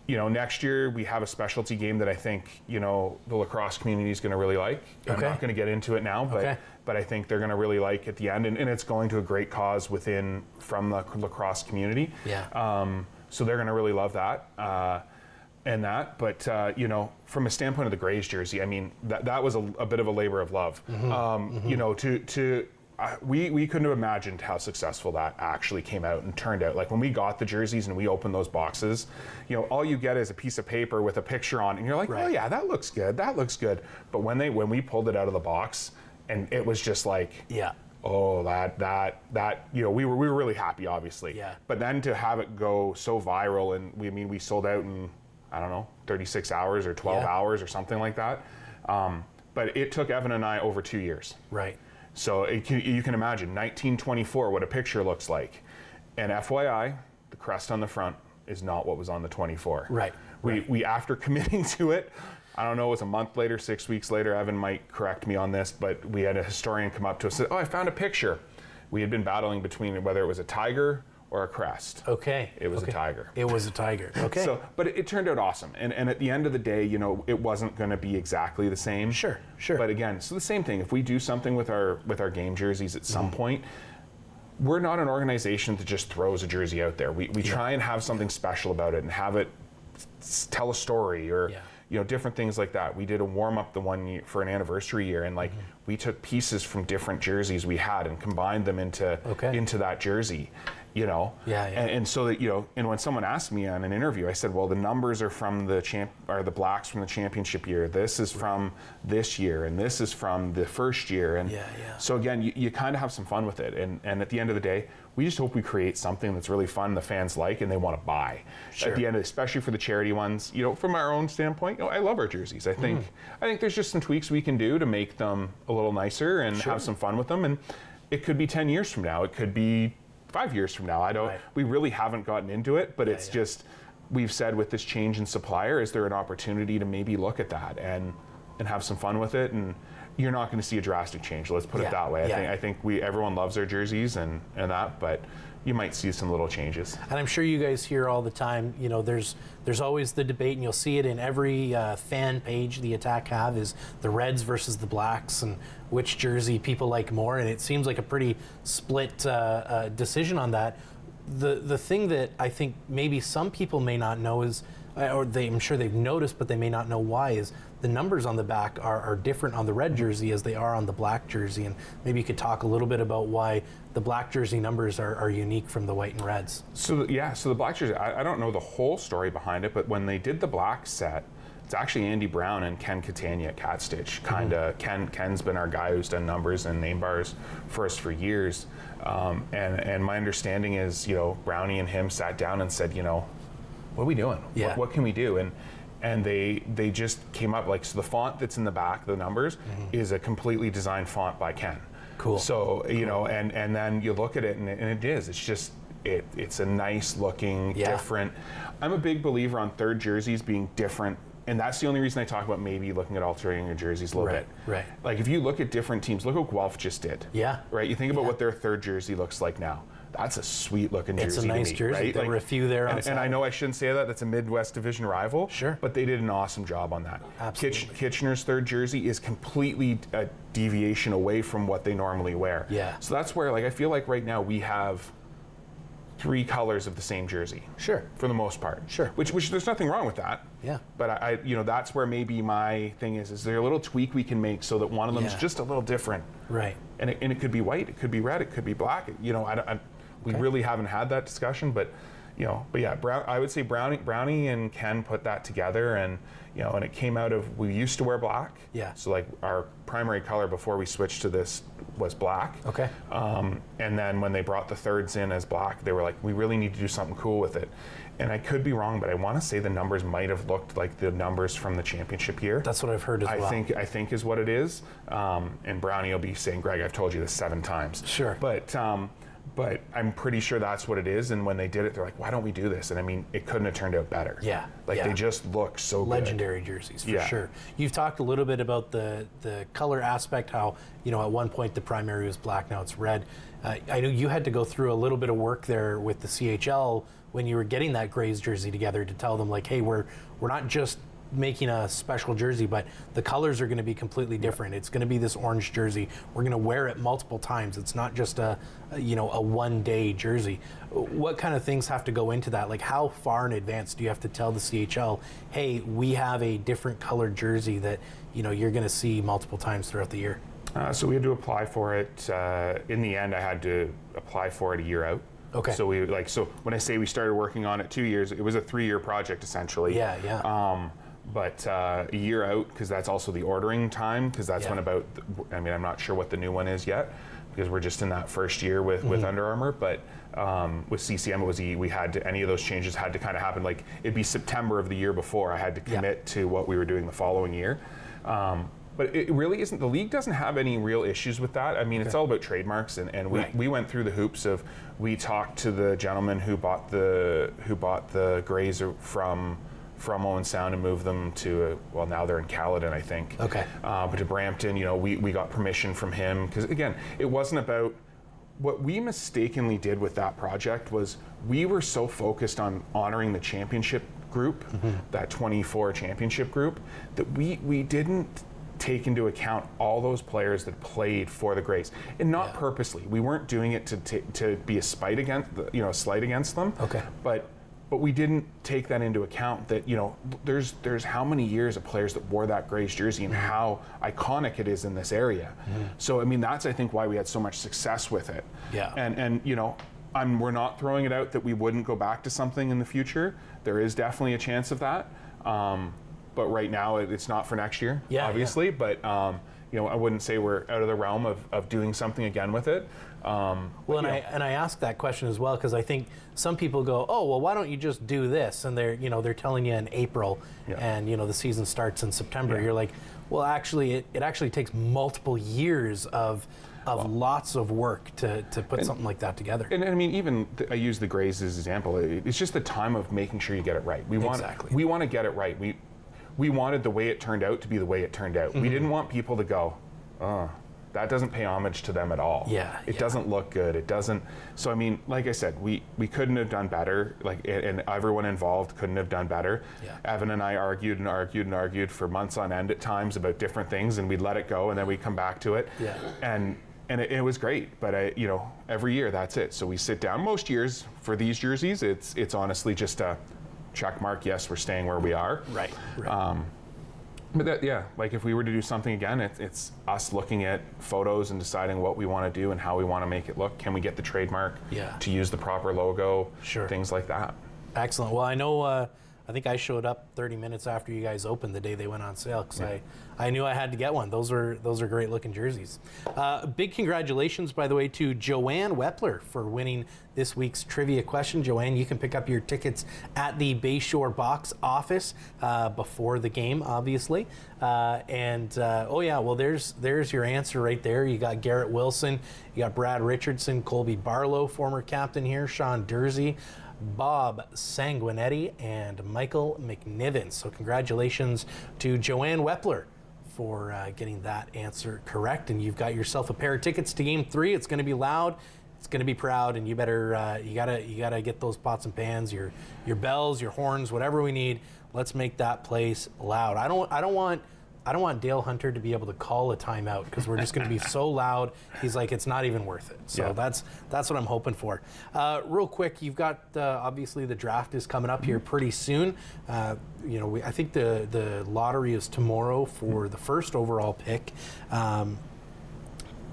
You know, next year we have a specialty game that I think, you know, the lacrosse community is going to really like. I'm not going to get into it now, but I think they're going to really like at the end, and it's going to a great cause from the lacrosse community. So they're going to really love that. But you know, from a standpoint of the Grays jersey, I mean, that was a bit of a labor of love. You know, we couldn't have imagined how successful that actually came out and turned out. Like when we got the jerseys and we opened those boxes, you know, all you get is a piece of paper with a picture on, and you're like, oh yeah, that looks good. That looks good. But when we pulled it out of the box, and it was just like, oh, that you know, we were really happy, obviously. But then to have it go so viral, and we sold out in, I don't know, 36 hours or 12 hours or something like that. But it took Evan and I over 2 years. So you can imagine 1924, what a picture looks like. And FYI, the crest on the front is not what was on the 24. We after committing to it, I don't know, it was a month later, 6 weeks later, Evan might correct me on this, but we had a historian come up to us and say, oh, I found a picture. We had been battling between whether it was a tiger or a crest. It was a tiger. It was a tiger. So, but it turned out awesome. And at the end of the day, you know, it wasn't going to be exactly the same. Sure. But again, so the same thing. If we do something with our game jerseys at some point, we're not an organization that just throws a jersey out there. We try and have something special about it and have it tell a story or you know, different things like that. We did a warm up the one year for an anniversary year, and like we took pieces from different jerseys we had and combined them into that jersey. You know, and so that, you know, and when someone asked me on an interview, I said, well, the numbers are from the blacks from the championship year. This is from this year, and this is from the first year, and so again, you kind of have some fun with it, and at the end of the day, we just hope we create something that's really fun, the fans like, and they want to buy. At the end, especially for the charity ones, you know, from our own standpoint, you know, I love our jerseys. I think there's just some tweaks we can do to make them a little nicer and have some fun with them, and it could be 10 years from now, it could be 5 years from now. We really haven't gotten into it, but it's just, we've said with this change in supplier, is there an opportunity to maybe look at that and have some fun with it? And you're not going to see a drastic change. Let's put it that way. I think everyone loves our jerseys and that, but you might see some little changes. And I'm sure you guys hear all the time, you know, there's always the debate, and you'll see it in every fan page the Attack have, is the Reds versus the Blacks and which jersey people like more, and it seems like a pretty split decision on that. The thing that I think maybe some people may not know is, I'm sure they've noticed, but they may not know why, is the numbers on the back are different on the red jersey as they are on the black jersey. And maybe you could talk a little bit about why the black jersey numbers are unique from the white and reds. So the black jersey, I don't know the whole story behind it, but when they did the black set, it's actually Andy Brown and Ken Catania at Cat Stitch. Ken's been our guy who's done numbers and name bars for us for years. And my understanding is, you know, Brownie and him sat down and said, you know, what are we doing? What can we do? And they just came up, like, so the font that's in the back, the numbers, is a completely designed font by Ken. Cool. So, you know, and then you look at it, and it is. It's just, it's a nice looking, different. I'm a big believer on third jerseys being different. And that's the only reason I talk about maybe looking at altering your jerseys a little bit. Right. Like, if you look at different teams, look what Guelph just did. Yeah. Right? You think about what their third jersey looks like now. That's a sweet looking jersey. It's a nice jersey. Right? There were a few there. And I know I shouldn't say that. That's a Midwest Division rival. Sure. But they did an awesome job on that. Absolutely. Kitchener's third jersey is completely a deviation away from what they normally wear. Yeah. So that's where, like, I feel like right now we have 3 colors of the same jersey. Sure. For the most part. Sure. Which there's nothing wrong with that. Yeah. But I you know, that's where maybe my thing is there a little tweak we can make so that one of them is just a little different. Right. And it could be white, it could be red, it could be black. You know, we really haven't had that discussion, but you know, I would say Brownie and Ken put that together, and you know, and it came out of, we used to wear black. Yeah. So like our primary color before we switched to this was black. Okay. And then when they brought the thirds in as black, they were like, we really need to do something cool with it. And I could be wrong, but I want to say the numbers might have looked like the numbers from the championship year. That's what I've heard as well. I think is what it is. And Brownie will be saying, Greg, I've told you this 7 times. Sure. But I'm pretty sure that's what it is. And when they did it, they're like, why don't we do this? And I mean, it couldn't have turned out better. Yeah. They just look so good. Legendary jerseys, for sure. You've talked a little bit about the color aspect, how, you know, at one point the primary was black, now it's red. I know you had to go through a little bit of work there with the CHL when you were getting that Grays jersey together to tell them, like, hey, we're not just making a special jersey, but the colors are going to be completely different. It's going to be this orange jersey. We're going to wear it multiple times. It's not just a one-day jersey. What kind of things have to go into that? Like, how far in advance do you have to tell the CHL, hey, we have a different colored jersey that, you know, you're going to see multiple times throughout the year? So we had to apply for it. In the end, I had to apply for it a year out. Okay. So when I say we started working on it 2 years, it was a 3-year project essentially. Yeah. But a year out, because that's also the ordering time, because that's when I'm not sure what the new one is yet, because we're just in that first year with Under Armour, but with CCM, it was we had to, any of those changes had to kind of happen, like it'd be September of the year before I had to commit to what we were doing the following year. But it really isn't, the league doesn't have any real issues with that. I mean, it's all about trademarks, and we went through the hoops of, we talked to the gentleman who bought the Grays from Owen Sound and moved them to, now they're in Caledon, I think. Okay. But to Brampton, you know, we got permission from him, because again, it wasn't about, what we mistakenly did with that project was we were so focused on honoring the championship group, that 24 championship group, that we didn't take into account all those players that played for the Grays, and not purposely. We weren't doing it to be a slight against them. Okay. But but we didn't take that into account that, there's how many years of players that wore that Grays jersey and how iconic it is in this area. So, I mean, that's, I think, why we had so much success with it. Yeah. And we're not throwing it out that we wouldn't go back to something in the future. There is definitely a chance of that. But right now, it's not for next year, obviously. Yeah. But, I wouldn't say we're out of the realm of doing something again with it. Well, and I ask that question as well because I think some people go, oh, well, why don't you just do this? And they're telling you in April, and the season starts in September. Yeah. You're like, well, actually, it actually takes multiple years of lots of work to put something like that together. And I mean, even I use the Grays as an example. It's just the time of making sure you get it right. We want to get it right. We wanted the way it turned out to be the way it turned out. We didn't want people to go, that doesn't pay homage to them at all. It doesn't look good. It doesn't. So I mean, like I said, we couldn't have done better. And everyone involved couldn't have done better. Evan and I argued for months on end at times about different things, and we'd let it go, and then we'd come back to it. And it was great. But every year that's it. So we sit down. Most years for these jerseys, it's honestly just a check mark. Yes, we're staying where we are. Right. But if we were to do something again, it's us looking at photos and deciding what we want to do and how we want to make it look. Can we get the trademark to use the proper logo? Sure. Things like that. Excellent. Well, I know, I think I showed up 30 minutes after you guys opened the day they went on sale because I knew I had to get one. Those are great looking jerseys. Big congratulations, by the way, to Joanne Wepler for winning this week's trivia question. Joanne, you can pick up your tickets at the Bayshore box office before the game, obviously. There's your answer right there. You got Garrett Wilson, you got Brad Richardson, Colby Barlow, former captain here, Sean Dursey, Bob Sanguinetti, and Michael McNiven. So congratulations to Joanne Wepler for getting that answer correct. And you've got yourself a pair of tickets to Game 3. It's going to be loud. It's going to be proud, and you better you gotta get those pots and pans, your bells, your horns, whatever we need. Let's make that place loud. I don't want Dale Hunter to be able to call a timeout because we're just going to be so loud. He's like, it's not even worth it. So that's what I'm hoping for. Real quick, you've got obviously the draft is coming up here pretty soon. I think the lottery is tomorrow for the first overall pick.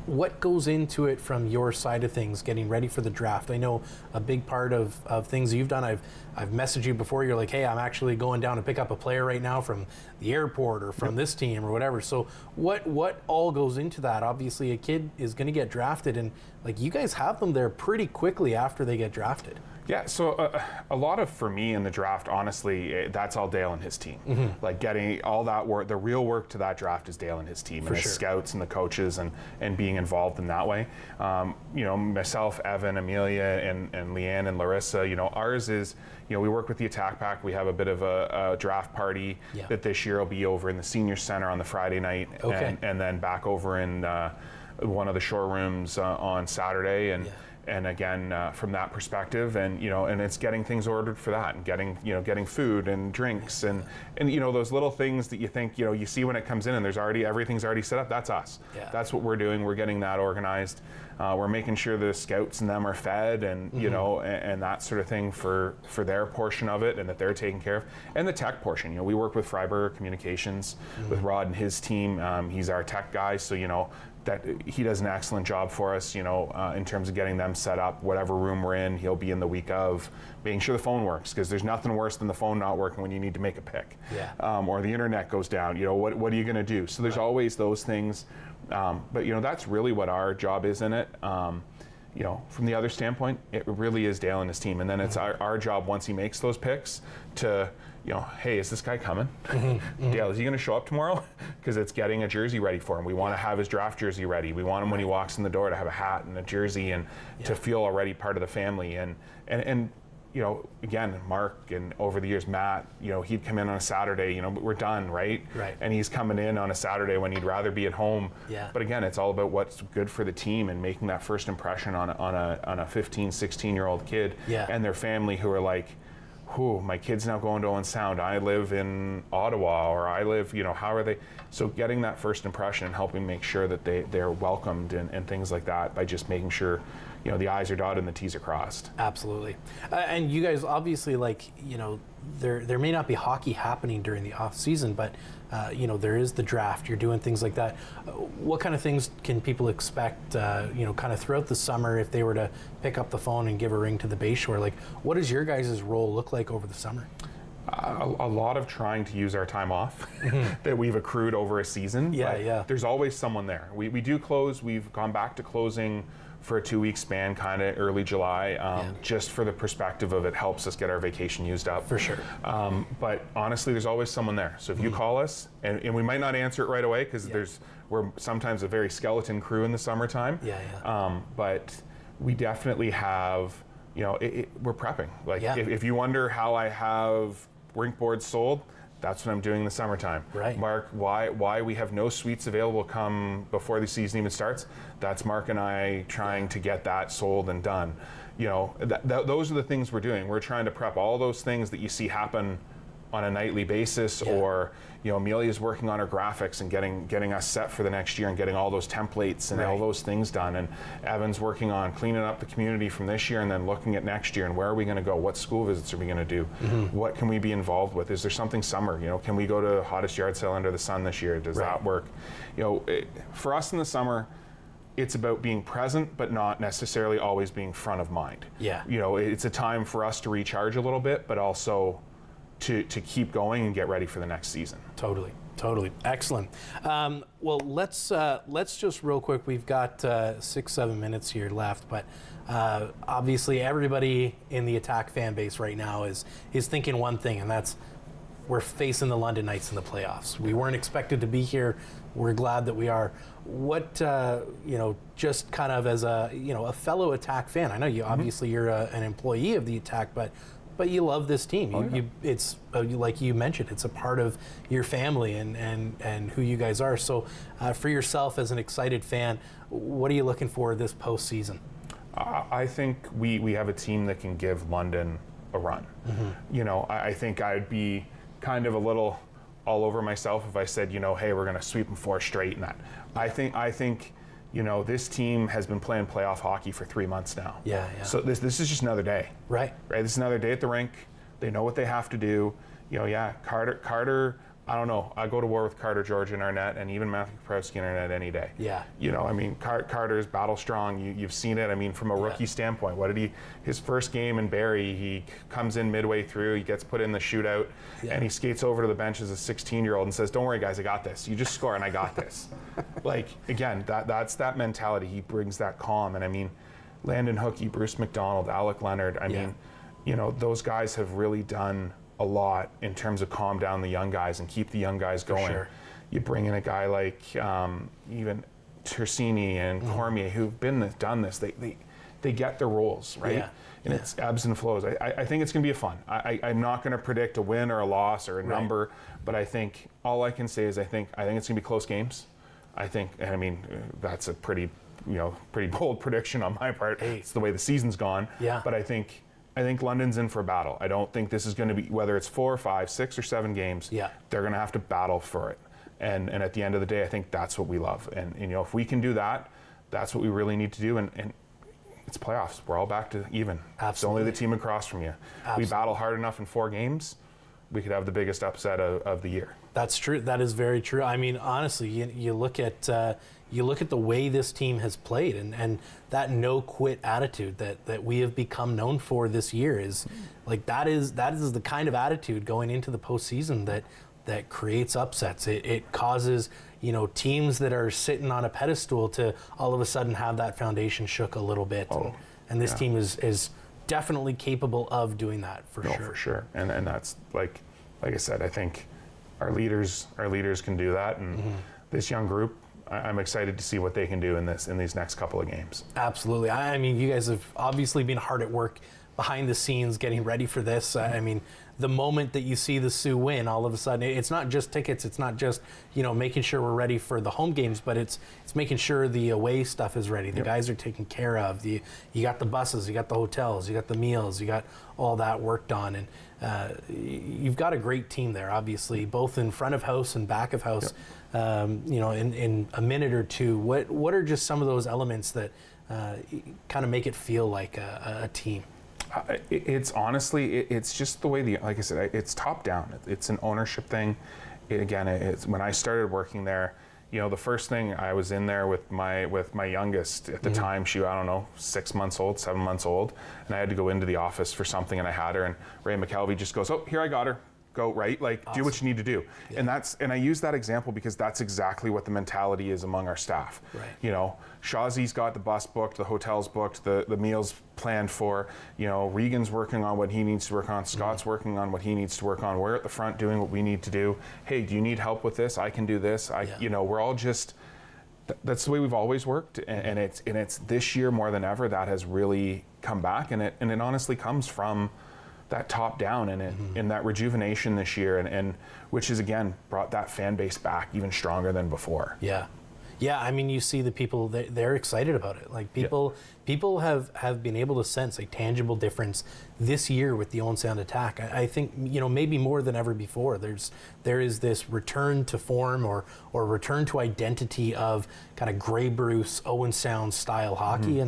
What goes into it from your side of things, getting ready for the draft? I know a big part of things you've done, I've messaged you before, you're like, hey, I'm actually going down to pick up a player right now from the airport or from this team or whatever. So what all goes into that? Obviously, a kid is going to get drafted, and you guys have them there pretty quickly after they get drafted. Yeah, so a lot of, for me in the draft, honestly, that's all Dale and his team. Getting all that work, the real work to that draft is Dale and his team, and his scouts and the coaches and being involved in that way. Myself, Evan, Amelia, and Leanne and Larissa, ours is, we work with the Attack Pack. We have a bit of a draft party that this year will be over in the Senior Center on the Friday night, and then back over in one of the showrooms on Saturday. And again, from that perspective, and it's getting things ordered for that, and getting food and drinks, and those little things that you think you see when it comes in, and everything's already set up. That's us. That's what we're doing. We're getting that organized. We're making sure the scouts and them are fed, and and that sort of thing for their portion of it, and that they're taken care of. And the tech portion, we work with Freiburg Communications with Rod and his team. He's our tech guy, so that he does an excellent job for us, in terms of getting them set up. Whatever room we're in, he'll be in the week of, making sure the phone works, because there's nothing worse than the phone not working when you need to make a pick, or the internet goes down. What are you going to do? So there's always those things, but that's really what our job is in it. From the other standpoint, it really is Dale and his team, and then it's our job once he makes those picks to, hey, is this guy coming? Dale, is he going to show up tomorrow? Because it's getting a jersey ready for him. We want to have his draft jersey ready. We want him when he walks in the door to have a hat and a jersey and to feel already part of the family. And again, Mark, and over the years, Matt, he'd come in on a Saturday, we're done, right? And he's coming in on a Saturday when he'd rather be at home. But again, it's all about what's good for the team and making that first impression on a 15, 16-year-old kid and their family, who are like, my kid's now going to Owen Sound, I live in Ottawa, or I live, how are they? So getting that first impression and helping make sure that they're welcomed and things like that by just making sure, the I's are dotted and the T's are crossed. Absolutely. And you guys obviously, there may not be hockey happening during the off season, but there is the draft. You're doing things like that. What kind of things can people expect, kind of throughout the summer if they were to pick up the phone and give a ring to the Bayshore? Like, what does your guys' role look like over the summer? A lot of trying to use our time off that we've accrued over a season. Yeah. There's always someone there. We do close. We've gone back to closing for a 2-week span, kind of early July, just for the perspective of it helps us get our vacation used up. For sure. But honestly, there's always someone there. So if you call us, and we might not answer it right away because we're sometimes a very skeleton crew in the summertime. But we definitely have, we're prepping. If you wonder how I have rink boards sold, that's what I'm doing in the summertime. Right. Mark, why we have no suites available come before the season even starts, that's Mark and I trying to get that sold and done. Those are the things we're doing. We're trying to prep all those things that you see happen on a nightly basis, or Amelia's working on her graphics and getting us set for the next year and getting all those templates and all those things done, and Evan's working on cleaning up the community from this year and then looking at next year and where are we going to go, what school visits are we going to do, what can we be involved with, is there something summer, can we go to hottest yard sale under the sun this year, does that work? For us in the summer, it's about being present, but not necessarily always being front of mind. It's a time for us to recharge a little bit, but also to keep going and get ready for the next season. Totally. Excellent. Well, let's just real quick, we've got 6-7 minutes here left, but obviously everybody in the Attack fan base right now is thinking one thing, and that's we're facing the London Knights in the playoffs. We weren't expected to be here. We're glad that we are. What, just kind of as a fellow Attack fan, I know you obviously you're an employee of the Attack, but you love this team. It's like you mentioned, it's a part of your family and who you guys are. So for yourself as an excited fan, what are you looking for this postseason? I think we have a team that can give London a run. I think I'd be kind of a little all over myself if I said, hey, we're going to sweep them 4 straight and that. I think this team has been playing playoff hockey for 3 months now. So this is just another day. Right. This is another day at the rink. They know what they have to do. Carter, I don't know. I go to war with Carter, George in our net, and even Matthew Kaprowski in our net any day. Carter's battle strong. You've seen it. From a rookie standpoint, his first game in Barrie, he comes in midway through, he gets put in the shootout, and he skates over to the bench as a 16-year-old and says, "Don't worry, guys, I got this. You just score and I got this." Again, that's that mentality. He brings that calm. And Landon Hookie, Bruce McDonald, Alec Leonard, those guys have really done a lot in terms of calm down the young guys and keep the young guys going. Sure. You bring in a guy like even Tersini and Cormier who've done this. They get their roles, right? And it's ebbs and flows. I think it's going to be fun. I'm not going to predict a win or a loss or a number, but I think all I can say is I think it's going to be close games. That's a pretty bold prediction on my part. It's the way the season's gone. But I think London's in for a battle. I don't think this is going to be, whether it's 4, 5, 6, or 7 games, they're going to have to battle for it. And at the end of the day, I think that's what we love. And if we can do that, that's what we really need to do. And it's playoffs. We're all back to even. Absolutely. It's only the team across from you. Absolutely. We battle hard enough in 4 games, we could have the biggest upset of the year. That's true. That is very true. Honestly, you look at the way this team has played and that no quit attitude that we have become known for this year is that is the kind of attitude going into the postseason that creates upsets. It causes teams that are sitting on a pedestal to all of a sudden have that foundation shook a little bit. And this team is definitely capable of doing that for sure. For sure. And that's like I said, I think our leaders can do that, and this young group, I'm excited to see what they can do in these next couple of games. Absolutely. You guys have obviously been hard at work behind the scenes getting ready for this. I mean, the moment that you see the Sioux win, all of a sudden, it's not just tickets, it's not just, making sure we're ready for the home games, but it's making sure the away stuff is ready. The guys are taken care of. You got the buses, you got the hotels, you got the meals, you got all that worked on. And you've got a great team there, obviously, both in front of house and back of house. In a minute or two, what are just some of those elements that kind of make it feel like a team? It's honestly, it's just the way like I said, it's top down. It's an ownership thing. It's when I started working there, the first thing I was in there with my youngest at the time, she, I don't know, 6 months old, 7 months old, and I had to go into the office for something, and I had her, and Ray McKelvey just goes, "Oh, here, I got her. Go," right? Like, awesome. Do what you need to do. Yeah. And I use that example because that's exactly what the mentality is among our staff. Right. Shawzy's got the bus booked, the hotel's booked, the meals planned for, Regan's working on what he needs to work on, Scott's working on what he needs to work on. We're at the front doing what we need to do. Hey, do you need help with this? I can do this. We're all just, that's the way we've always worked. And it's this year more than ever that has really come back, and it honestly comes from that top down and that rejuvenation this year, and which has again brought that fan base back even stronger than before. Yeah, I mean, you see the people, they're excited about it. Like, people have been able to sense a tangible difference this year with the Owen Sound Attack. I think, maybe more than ever before, there is this return to form or return to identity of kind of Grey Bruce, Owen Sound style hockey,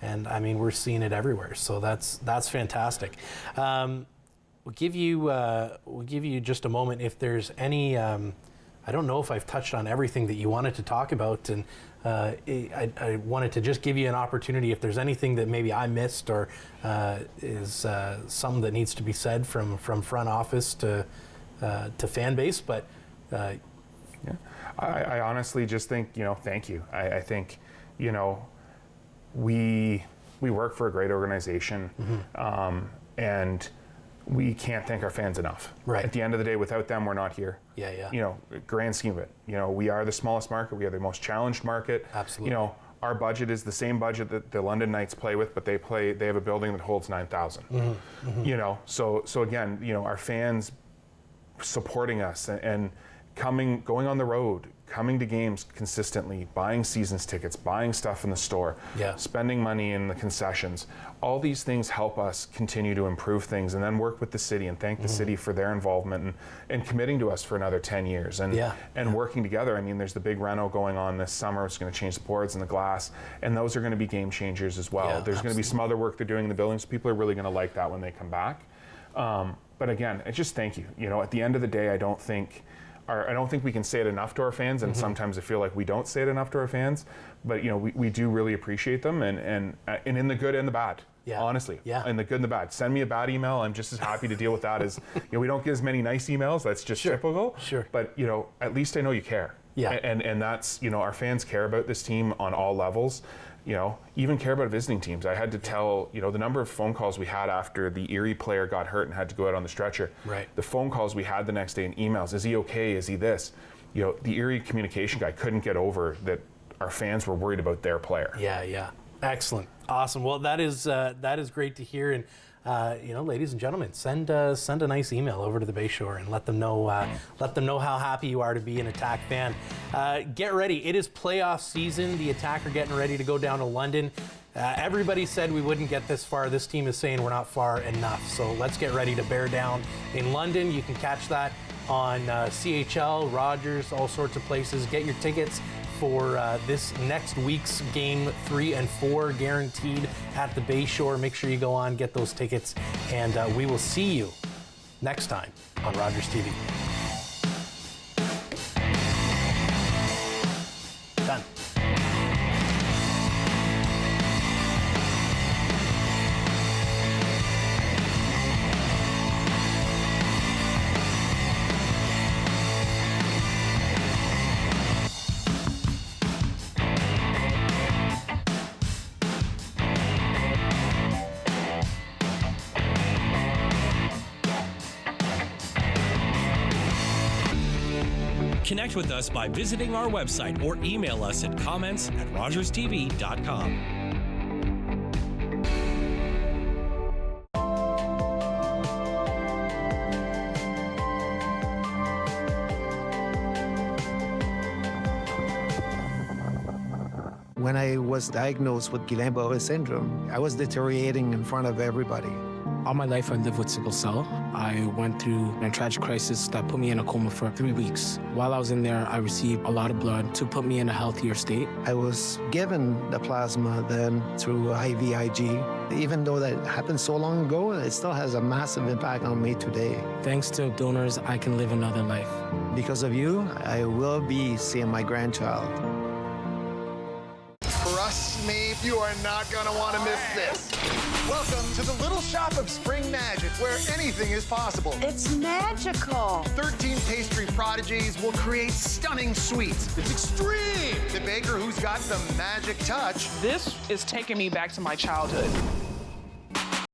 and I mean, we're seeing it everywhere. So that's fantastic. We'll give you just a moment if there's any. I don't know if I've touched on everything that you wanted to talk about, and I wanted to just give you an opportunity if there's anything that maybe I missed or is something that needs to be said from front office to fan base. But I honestly just think, thank you. I think, we work for a great organization, and we can't thank our fans enough. Right. At the end of the day, without them, we're not here. Yeah. Grand scheme of it. We are the smallest market. We are the most challenged market. Absolutely. Our budget is the same budget that the London Knights play with, but they have a building that holds 9,000. So again, our fans supporting us and going on the road, coming to games consistently, buying seasons tickets, buying stuff in the store, spending money in the concessions. All these things help us continue to improve things, and then work with the city and thank the city for their involvement and committing to us for another 10 years and working together. I mean, there's the big reno going on this summer. It's going to change the boards and the glass, and those are going to be game changers as well. There's going to be some other work they're doing in the buildings. People are really going to like that when they come back. But again, I just thank you. At the end of the day, I don't think we can say it enough to our fans, and sometimes I feel like we don't say it enough to our fans, but we do really appreciate them, and in the good and the bad. Honestly, in the good and the bad. Send me a bad email. I'm just as happy to deal with that as we don't get as many nice emails. That's just typical. Sure. But at least I know you care. And that's our fans care about this team on all levels. Even care about visiting teams. I had to tell, the number of phone calls we had after the Erie player got hurt and had to go out on the stretcher. Right. The phone calls we had the next day and emails. Is he okay? Is he this? The Erie communication guy couldn't get over that our fans were worried about their player. Yeah. Excellent. Awesome. Well, that is great to hear. And ladies and gentlemen, send a nice email over to the Bayshore and let them know how happy you are to be an Attack fan. Get ready. It is playoff season. The Attack are getting ready to go down to London. Everybody said we wouldn't get this far. This team is saying we're not far enough. So let's get ready to bear down in London. You can catch that on CHL, Rogers, all sorts of places. Get your tickets for this next week's game 3 and 4 guaranteed at the Bayshore. Make sure you go on, get those tickets, and we will see you next time on Rogers TV. Done. Connect with us by visiting our website or email us at comments@rogerstv.com. When I was diagnosed with Guillain-Barré syndrome, I was deteriorating in front of everybody. All my life, I lived with sickle cell. I went through a tragic crisis that put me in a coma for 3 weeks. While I was in there, I received a lot of blood to put me in a healthier state. I was given the plasma then through IVIG. Even though that happened so long ago, it still has a massive impact on me today. Thanks to donors, I can live another life. Because of you, I will be seeing my grandchild. Trust me, you are not going to want to miss this. Welcome to the little shop of spring magic where anything is possible. It's magical. 13 pastry prodigies will create stunning sweets. It's extreme. The baker who's got the magic touch. This is taking me back to my childhood.